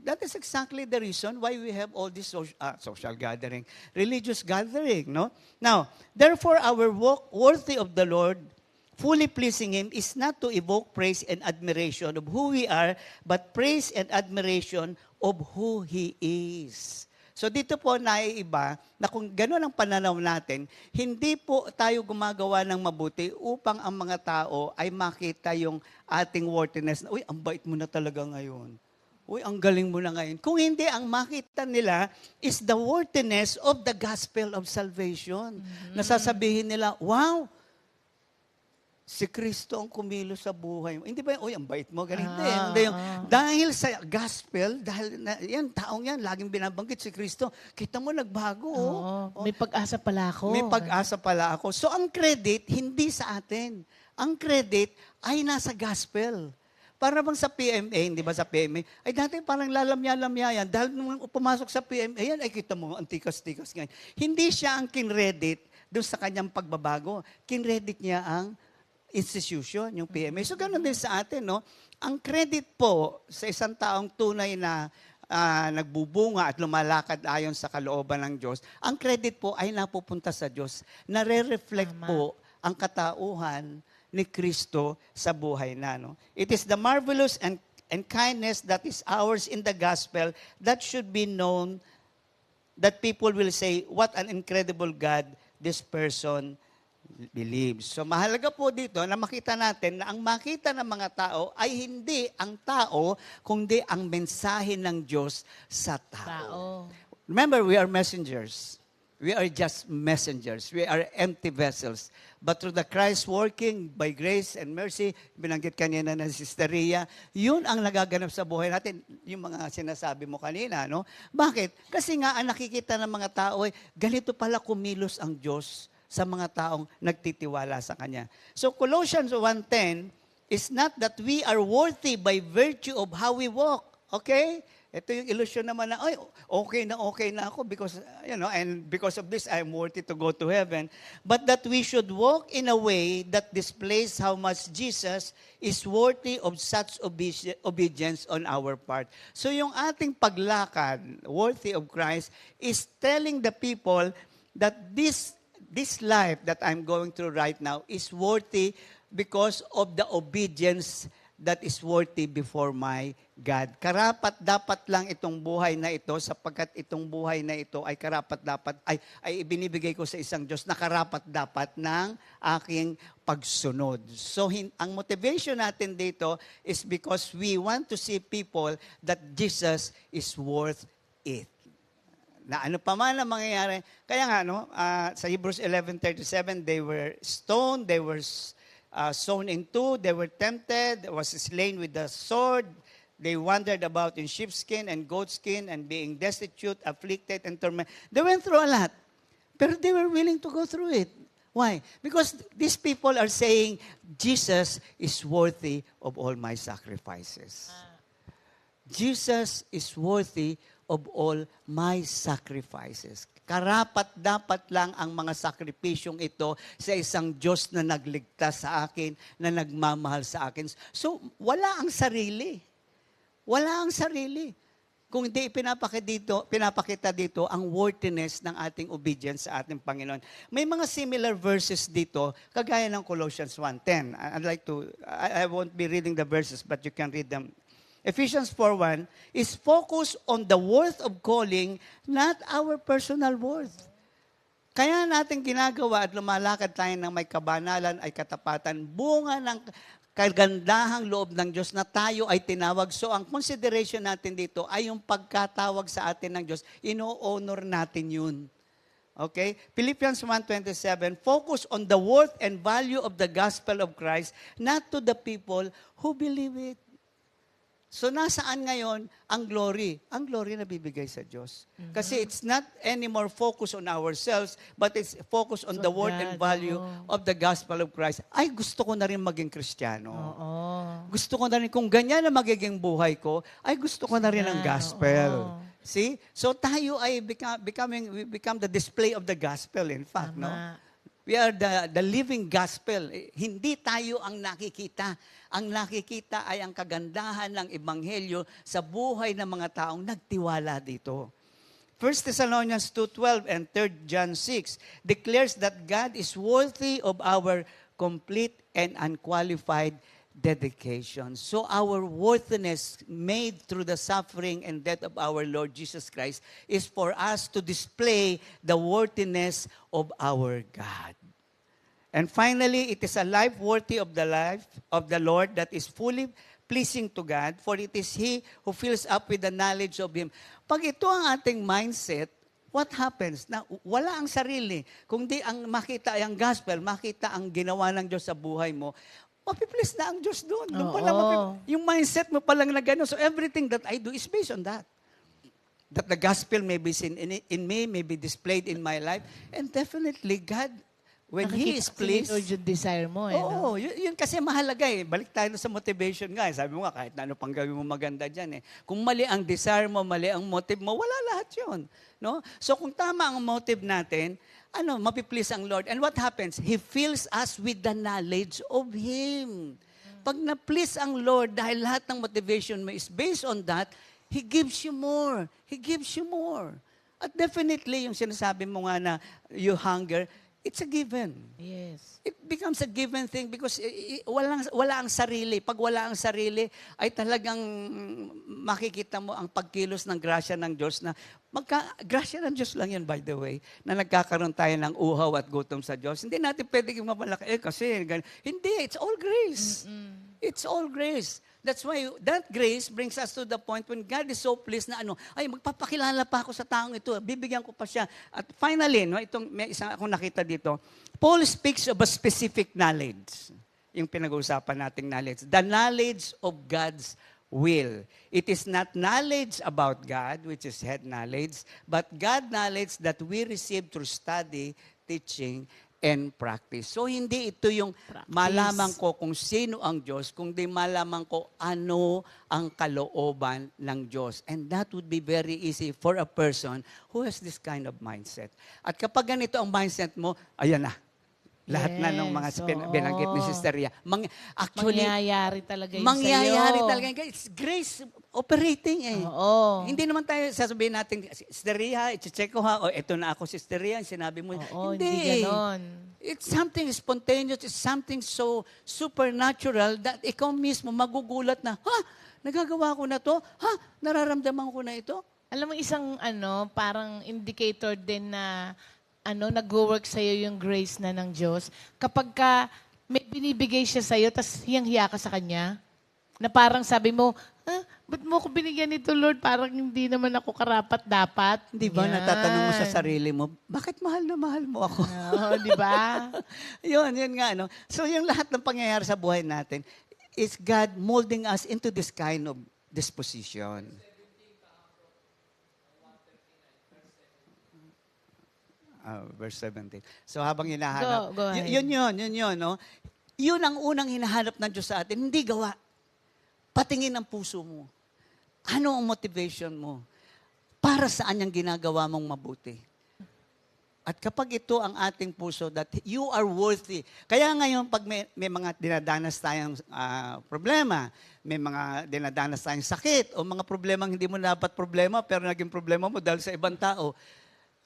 That is exactly the reason why we have all this social gathering, religious gathering, no? Now, therefore, our walk worthy of the Lord, fully pleasing Him, is not to evoke praise and admiration of who we are, but praise and admiration of who He is. So dito po naiiba na kung gano'n ang pananaw natin, hindi po tayo gumagawa ng mabuti upang ang mga tao ay makita yung ating worthiness. Uy, ang bait mo na talaga ngayon. Uy, ang galing mo na ngayon. Kung hindi, ang makita nila is the worthiness of the gospel of salvation. Nasasabihin nila, wow, si Kristo ang kumilos sa buhay mo. Hindi ba, uy, ang bait mo, ganito Hindi. Dahil sa gospel, dahil yan, taong yan, laging binabanggit si Kristo, kita mo, nagbago. May pag-asa pala ako. May pag-asa pala ako. So, ang credit, hindi sa atin. Ang credit ay nasa gospel. Para bang sa PMA, hindi ba sa PMA? Ay dati parang lalamya-lamya yan. Dahil nung pumasok sa PMA, yan, ay kita mo, ang tikas-tikas ngayon. Hindi siya ang kinredit doon sa kanyang pagbabago. Kinredit niya ang institution, yung PMA. So, ganoon din sa atin, no? Ang credit po sa isang taong tunay na nagbubunga at lumalakad ayon sa kalooban ng Diyos, ang credit po ay napupunta sa Diyos. Nare-reflect po ang katauhan ni Kristo sa buhay na. No? It is the marvelous and kindness that is ours in the gospel that should be known, that people will say, what an incredible God this person believes. So mahalaga po dito na makita natin na ang makita ng mga tao ay hindi ang tao, kundi ang mensahe ng Diyos sa tao. Remember, we are messengers. We are just messengers. We are empty vessels. But through the Christ working by grace and mercy, binanggit kanina ng Sister Rhea, yun ang nagaganap sa buhay natin. Yung mga sinasabi mo kanina, no? Bakit? Kasi nga, ang nakikita ng mga tao ay, ganito pala kumilos ang Diyos sa mga taong nagtitiwala sa Kanya. So Colossians 1:10 is not that we are worthy by virtue of how we walk. Okay? Ito yung illusion naman na, ay, okay na ako because, and because of this, I'm worthy to go to heaven. But that we should walk in a way that displays how much Jesus is worthy of such obedience on our part. So yung ating paglakad, worthy of Christ, is telling the people that this life that I'm going through right now is worthy because of the obedience that is worthy before my God. Karapat dapat lang itong buhay na ito sapagkat itong buhay na ito ay ay ibinibigay ko sa isang Diyos na karapat dapat ng aking pagsunod. So ang motivation natin dito is because we want to see people that Jesus is worth it. Na ano pa man ang mangyayari. Kaya nga, sa Hebrews 11:37, they were stoned, they were sown in two, they were tempted, was slain with the sword, they wandered about in sheepskin and goatskin and being destitute, afflicted, and tormented. They went through a lot, pero they were willing to go through it. Why? Because these people are saying, Jesus is worthy of all my sacrifices. Jesus is worthy of all my sacrifices. Karapat dapat lang ang mga sakripisyong ito sa isang Diyos na nagligtas sa akin, na nagmamahal sa akin. So, wala ang sarili. Wala ang sarili. Kung hindi pinapakita dito ang worthiness ng ating obedience sa ating Panginoon. May mga similar verses dito, kagaya ng Colossians 1:10. I won't be reading the verses, but you can read them. Ephesians 4:1 is focused on the worth of calling, not our personal worth. Kaya natin ginagawa at lumalakad tayo ng may kabanalan ay katapatan, bunga ng kagandahang loob ng Diyos na tayo ay tinawag. So ang consideration natin dito ay yung pagkatawag sa atin ng Diyos, ino-honor natin yun. Okay? Philippians 1:27, focus on the worth and value of the gospel of Christ, not to the people who believe it. So nasaan ngayon ang glory? Ang glory na bibigay sa Diyos. Kasi it's not anymore focus on ourselves, but it's focus on the worth and value of the gospel of Christ. Ay, gusto ko na rin maging Kristiyano. Gusto ko na rin, kung ganyan na magiging buhay ko, ay gusto ko na rin ang gospel. See? So tayo ay we become the display of the gospel, in fact. No? We are the living gospel. Hindi tayo ang nakikita. Ang nakikita ay ang kagandahan ng Ebanghelyo sa buhay ng mga taong nagtiwala dito. 1 Thessalonians 2:12 and 3 John 6 declares that God is worthy of our complete and unqualified dedication. So our worthiness made through the suffering and death of our Lord Jesus Christ is for us to display the worthiness of our God. And finally, it is a life worthy of the life of the Lord that is fully pleasing to God, for it is He who fills up with the knowledge of Him. Pag ito ang ating mindset, what happens? Na wala ang sarili. Kung di ang makita ay ang gospel, makita ang ginawa ng Diyos sa buhay mo, mapiplease na ang Diyos doon. Yung mindset mo palang na gano'n. So everything that I do is based on that. That the gospel may be seen in me, may be displayed in my life. And definitely, God, when He is pleased, yung desire mo. Oo, yun kasi mahalaga eh. Balik tayo sa motivation nga. Sabi mo nga, kahit na ano pang gawin mo maganda dyan eh. Kung mali ang desire mo, mali ang motive mo, wala lahat yun. No? So kung tama ang motive natin, mapiplease ang Lord. And what happens? He fills us with the knowledge of Him. Pag na-please ang Lord, dahil lahat ng motivation mo is based on that, He gives you more. He gives you more. At definitely, yung sinasabi mo nga na you hunger, it's a given. Yes. It becomes a given thing because wala ang sarili. Pag wala ang sarili, ay talagang makikita mo ang pagkilos ng grasya ng Diyos na grasya ng Diyos lang yan, by the way, na nagkakaroon tayo ng uhaw at gutom sa Diyos. Hindi natin pwedeng mamalaki, kasi hindi, it's all grace. It's all grace. That's why that grace brings us to the point when God is so pleased na ay magpapakilala pa ako sa taong ito, bibigyan ko pa siya. At finally, may isang akong nakita dito, Paul speaks of a specific knowledge. Yung pinag-uusapan nating knowledge. The knowledge of God's will. It is not knowledge about God, which is head knowledge, but God knowledge that we receive through study, teaching, and practice. So, hindi ito yung malaman ko kung sino ang Diyos, kundi malaman ko ano ang kalooban ng Diyos. And that would be very easy for a person who has this kind of mindset. At kapag ganito ang mindset mo, ayan na. Lahat na ng mga binanggit ni Sister Ria. Actually, mangyayari talaga yun mangyayari sa'yo. talaga. It's grace operating eh. Oo. Hindi naman tayo sasabihin natin, Sister Ria, i-check ko ha, o eto na ako, Sister Ria, sinabi mo. Oo, hindi ganon. It's something spontaneous, it's something so supernatural that ikaw mismo magugulat na, nagagawa ko na to? Nararamdaman ko na ito? Alam mo, isang parang indicator din na nag-work sa'yo yung grace na ng Diyos. Kapag ka may binibigay siya sa'yo, tas hiyang-hiya ka sa Kanya, na parang sabi mo, ba't mo ako binigyan nito, Lord? Parang hindi naman ako karapat-dapat. Di ba, Yan. natatanong mo sa sarili mo, bakit mahal na mahal mo ako? Oo, di ba? yun nga. So yung lahat ng pangyayari sa buhay natin is God molding us into this kind of disposition. Verse 17. So habang hinahanap, Go ahead. yun, no? Yun ang unang hinahanap ng Diyos sa atin, hindi gawa. Patingin ang puso mo. Ano ang motivation mo? Para saan yung ginagawa mong mabuti? At kapag ito ang ating puso, that you are worthy. Kaya ngayon, pag may mga dinadanas tayong problema, may mga dinadanas tayong sakit, o mga problemang hindi mo dapat problema, pero naging problema mo dahil sa ibang tao,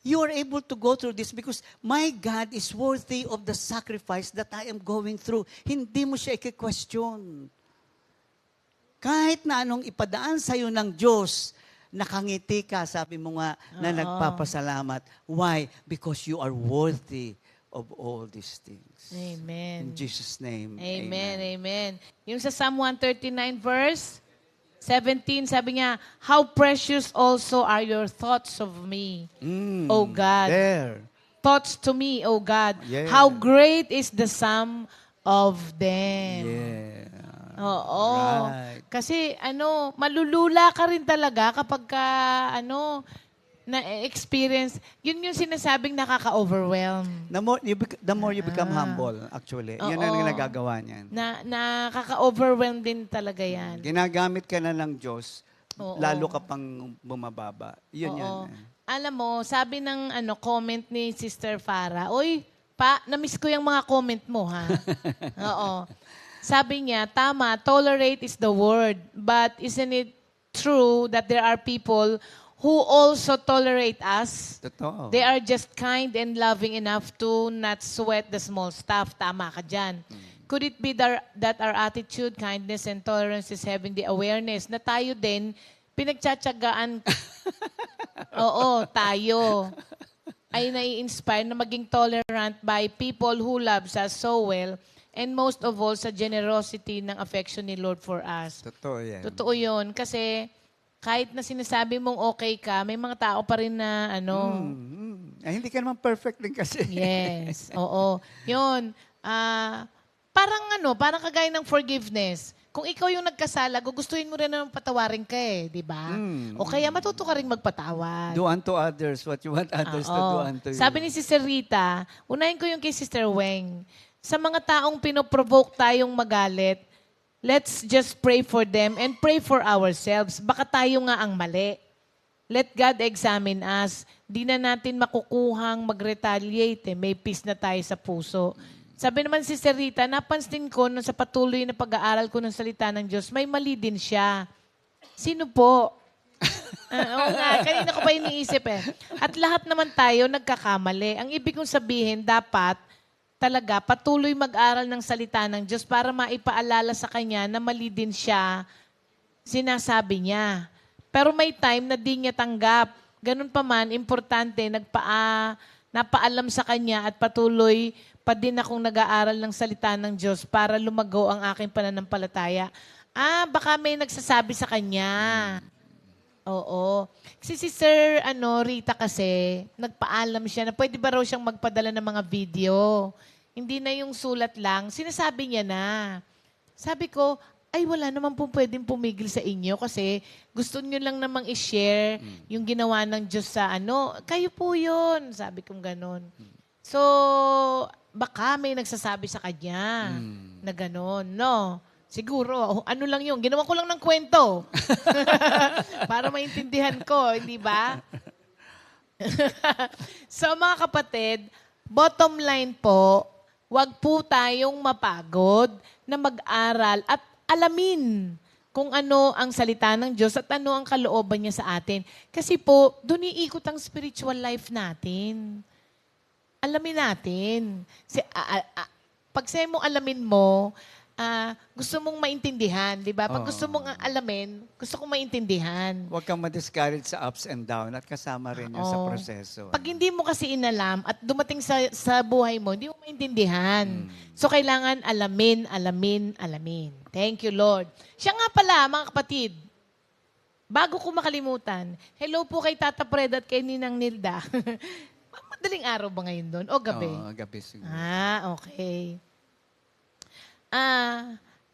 you are able to go through this because my God is worthy of the sacrifice that I am going through. Hindi mo siya i-question. Kahit na anong ipadaan sa'yo ng Diyos, nakangiti ka, sabi mo nga, na nagpapasalamat. Why? Because you are worthy of all these things. Amen. In Jesus' name. Amen. Yung sa Psalm 139 verse 17, sabi niya, how precious also are your thoughts of me, O God. There. Thoughts to me, O God. Yeah. How great is the sum of them. Yeah. Oo. Right. Kasi malulula ka rin talaga kapag ka na-experience. Yun yung sinasabing nakaka-overwhelm. The more you become humble, actually. Yan ang nagagawa niyan. Nakaka-overwhelm din talaga yan. Ginagamit ka na ng Diyos, Oo. lalo ka pang bumababa. Yun Oo. yan. Alam mo, sabi ng comment ni Sister Farah, Uy, na-miss ko yung mga comment mo, ha? Oo. Sabi niya, tama, tolerate is the word. But isn't it true that there are people who also tolerate us? Totoo. They are just kind and loving enough to not sweat the small stuff. Tama ka dyan. Could it be that our attitude, kindness, and tolerance is having the awareness na tayo din, pinagtsatsagaan, tayo, ay nai-inspire na maging tolerant by people who loves us so well, and most of all, sa generosity ng affection ni Lord for us. Totoo yan. Totoo yun. Kasi kahit na sinasabi mong okay ka, may mga tao pa rin na Hindi ka naman perfect din kasi. Yes. Oo. Yun. Parang kagaya ng forgiveness. Kung ikaw yung nagkasala, gugustuhin mo rin na patawarin ka di ba? O kaya matuto ka rin magpatawad. Do unto others what you want others to do unto you. Sabi ni Sister Rita, unahin ko yung kay Sister Weng. Sa mga taong pinoprovoke tayong magalit, let's just pray for them and pray for ourselves. Baka tayo nga ang mali. Let God examine us. Di na natin makukuhang mag-retaliate. May peace na tayo sa puso. Sabi naman si Sister Rita, napansin ko nung sa patuloy na pag-aaral ko ng salita ng Diyos, may mali din siya. Sino po? Oo nga, kanina ko pa iniisip At lahat naman tayo nagkakamali. Ang ibig kong sabihin, dapat talaga patuloy mag-aral ng salita ng Diyos para maipaalala sa Kanya na mali din siya, sinasabi niya. Pero may time na di niya tanggap. Ganun pa man, importante, napaalam sa kanya at patuloy pa din akong nag-aaral ng salita ng Diyos para lumago ang aking pananampalataya. Baka may nagsasabi sa kanya. Oo. Kasi si Sir Rita kasi, nagpaalam siya na pwede ba raw siyang magpadala ng mga video. Hindi na yung sulat lang. Sinasabi niya na. Sabi ko, ay wala naman po pwedeng pumigil sa inyo kasi gusto nyo lang namang i-share yung ginawa ng Diyos sa kayo po yun. Sabi kong ganon. So, baka may nagsasabi sa kanya na ganon, no? Siguro, ano lang yun. Ginawa ko lang ng kwento. Para maintindihan ko, hindi ba? So, mga kapatid, bottom line po, wag po tayong mapagod na mag-aral at alamin kung ano ang salita ng Diyos at ano ang kalooban niya sa atin. Kasi po, doon iikot ang spiritual life natin. Alamin natin. Pag sa'yo mong alamin mo, gusto mong maintindihan, di ba? Pag gusto mong alamin, gusto kong maintindihan. Huwag kang ma-discourage sa ups and down at kasama rin yun sa Oo. proseso. Pag hindi mo kasi inalam at dumating sa buhay mo, hindi mo maintindihan. So, kailangan alamin. Thank you, Lord. Siya nga pala, mga kapatid, bago ko makalimutan, hello po kay Tata Fred at kay Ninang Nilda. Madaling araw ba ngayon doon? O gabi? Oo, gabi siguro. Okay.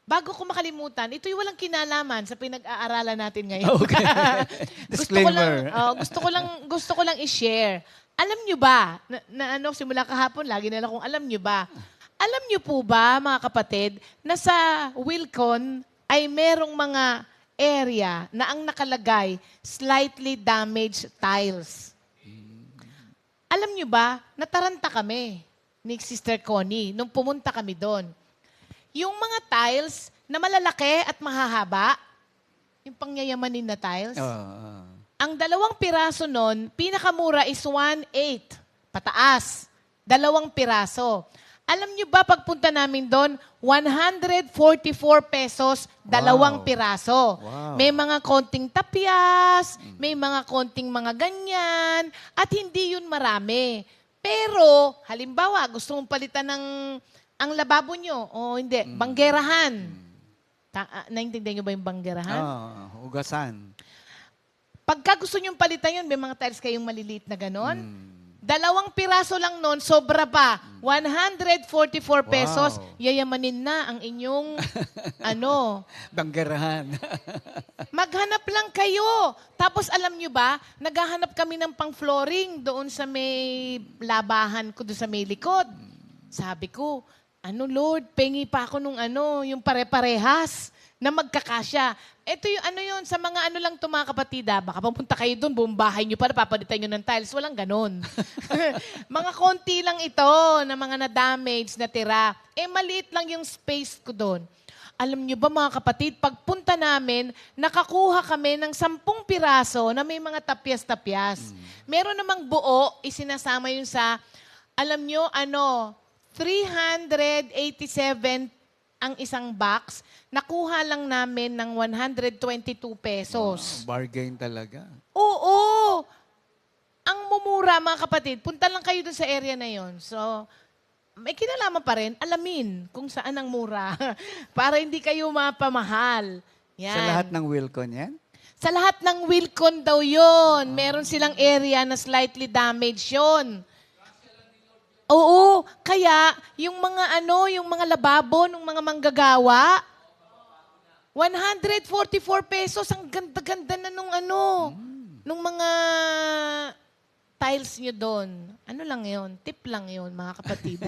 Bago ko makalimutan, ito'y walang kinalaman sa pinag-aaralan natin ngayon. Okay. Disclaimer. Gusto ko lang i-share. Alam nyo ba, simula kahapon, lagi nila kung alam nyo ba, alam nyo po ba, mga kapatid, na sa Wilcon ay merong mga area na ang nakalagay, slightly damaged tiles. Alam nyo ba, nataranta kami ni Sister Connie nung pumunta kami doon. Yung mga tiles na malalaki at mahahaba, yung pangyayamanin na tiles, ang 2 piraso nun, pinakamura is 1.8 pataas. 2 piraso. Alam nyo ba, pagpunta namin doon, 144 pesos, 2 piraso. Wow. May mga konting tapyas, may mga konting mga ganyan, at hindi yun marami. Pero, halimbawa, gusto mong palitan ng ang lababo nyo, o hindi, banggerahan. Naintindihan nyo ba yung banggerahan? Ugasan. Pagka gusto nyo palitan yun, may mga tiles kayong maliliit na ganon. 2 piraso lang nun, sobra pa. 144 pesos, yayamanin na ang inyong, Banggerahan. maghanap lang kayo. Tapos alam nyo ba, naghahanap kami ng pang-flooring doon sa may labahan ko, doon sa may likod. Sabi ko, Lord, pengi pa ako nung yung pare-parehas na magkakasya. Ito yung sa mga lang to mga kapatid, baka pumunta kayo doon, buong bahay nyo pa, napapalitan nyo ng tiles. Walang ganon. Mga konti lang ito na mga na-damage, na tira. Maliit lang yung space ko doon. Alam nyo ba mga kapatid, pagpunta namin, nakakuha kami ng 10 piraso na may mga tapyas-tapyas. Meron namang buo, isinasama yung sa, alam nyo, 387 ang isang box. Nakuha lang namin ng 122 pesos. Bargain talaga. Oo! Ang mumura, mga kapatid, punta lang kayo dun sa area na yon. So, may kinalaman pa rin, alamin kung saan ang mura. Para hindi kayo mapamahal. Yan. Sa lahat ng Wilcon yan? Sa lahat ng Wilcon daw yon. Meron silang area na slightly damaged yon. Oo, kaya yung mga yung mga lababo ng mga manggagawa, 144 pesos, ang ganda-ganda na nung mga tiles nyo doon. Ano lang yun? Tip lang yun, mga kapatid.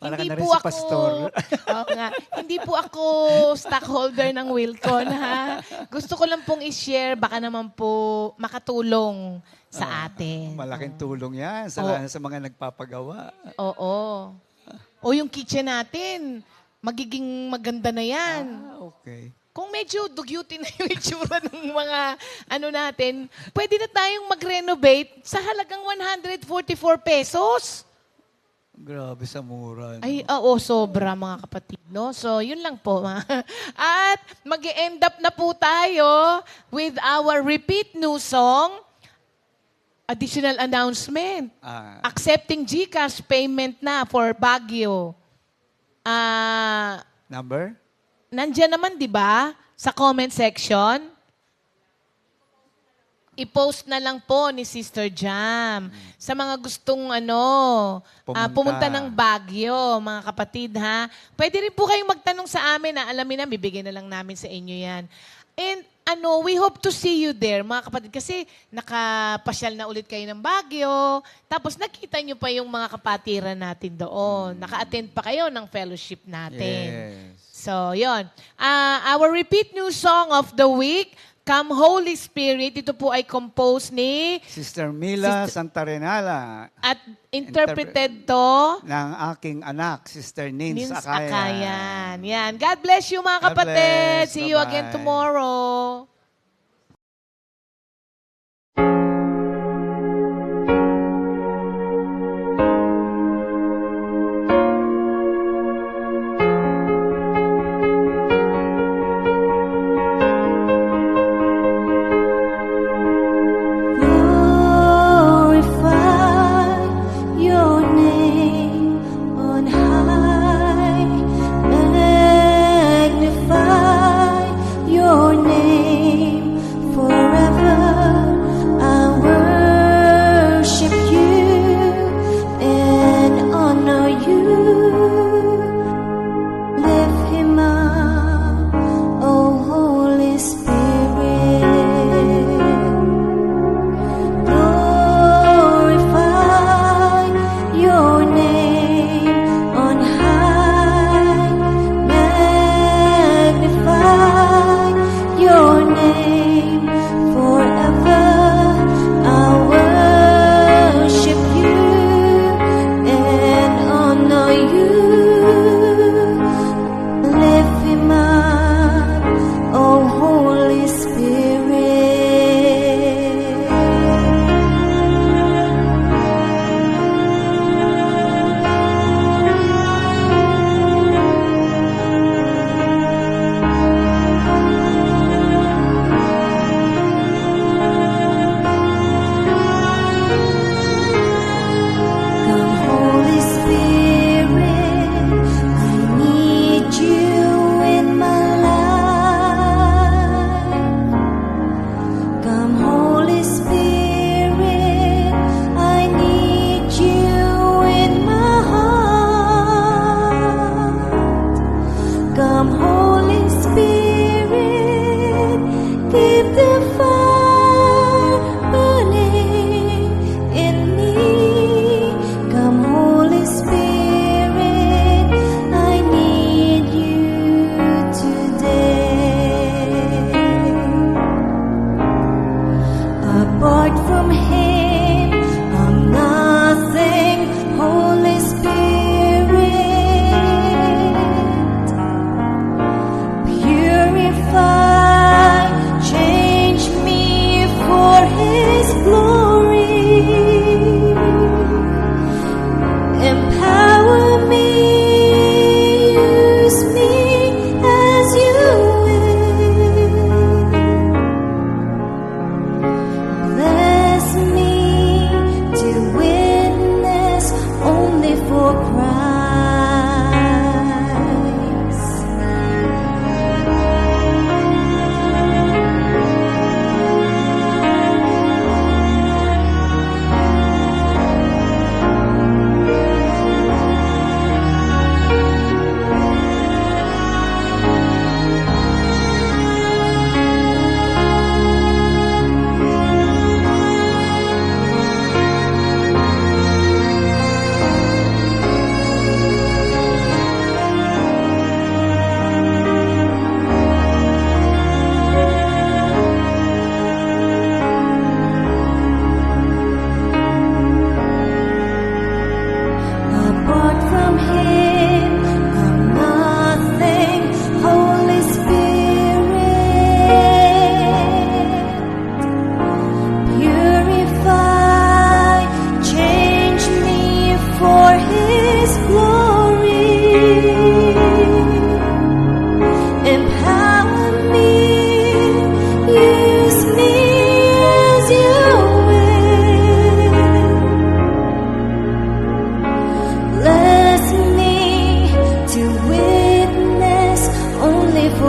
Para Hindi ka na rin po si ako, pastor. Oo nga, hindi po ako stockholder ng Wilcon, ha? Gusto ko lang pong i-share, baka naman po makatulong sa atin. Malaking tulong yan sa mga nagpapagawa. Oo. O yung kitchen natin, magiging maganda na yan. Okay. Kung medyo dugyutin na yung itsura ng mga natin, pwede na tayong mag-renovate sa halagang 144 pesos. Grabe sa mura. No? Ay, oo, sobra mga kapatid, no? So, yun lang po. At mag-end up na po tayo with our repeat new song. additional announcement. Ah, Accepting GCash payment na for Baguio. number? Nandiyan naman, di ba? Sa comment section. I-post na lang po ni Sister Jam. Sa mga gustong pumunta ng Baguio, mga kapatid, ha? Pwede rin po kayong magtanong sa amin na alamin na, bibigyan na lang namin sa inyo yan. And we hope to see you there, mga kapatid. Kasi nakapasyal na ulit kayo ng Baguio. Tapos nakita nyo pa yung mga kapatiran natin doon. Naka-attend pa kayo ng fellowship natin. Yes. So, yon. Our repeat new song of the week, Come Holy Spirit. Ito po ay composed ni Sister Mila Santarenala at interpreted to ng aking anak, Sister Nins Nins Akayan. Akayan. Yan. God bless you, mga God kapatid. bless. See you again Bye-bye. tomorrow. Glorify your name on high. Magnify your name.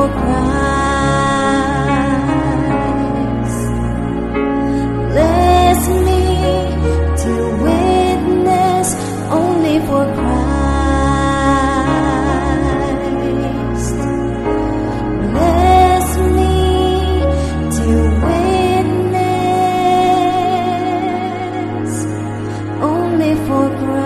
for Christ. Bless me to witness only for Christ. Bless me to witness only for Christ.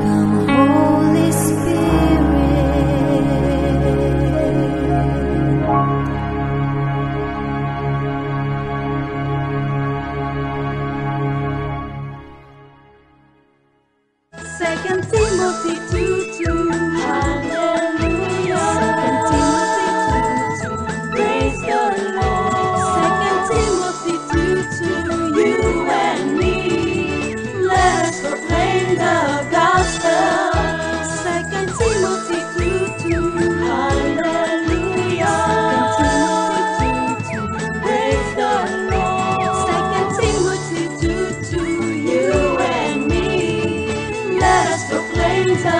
Come, Holy Spirit. Second Timothy 2:2. Hallelujah. Second Timothy 2:2. Praise the Lord. Second Timothy 2:2. You and me, let us proclaim the gospel. Second Timothy 2:2. Hallelujah. Second Timothy 2:2. Praise the Lord. Second Timothy 2:2. You and me, let us proclaim the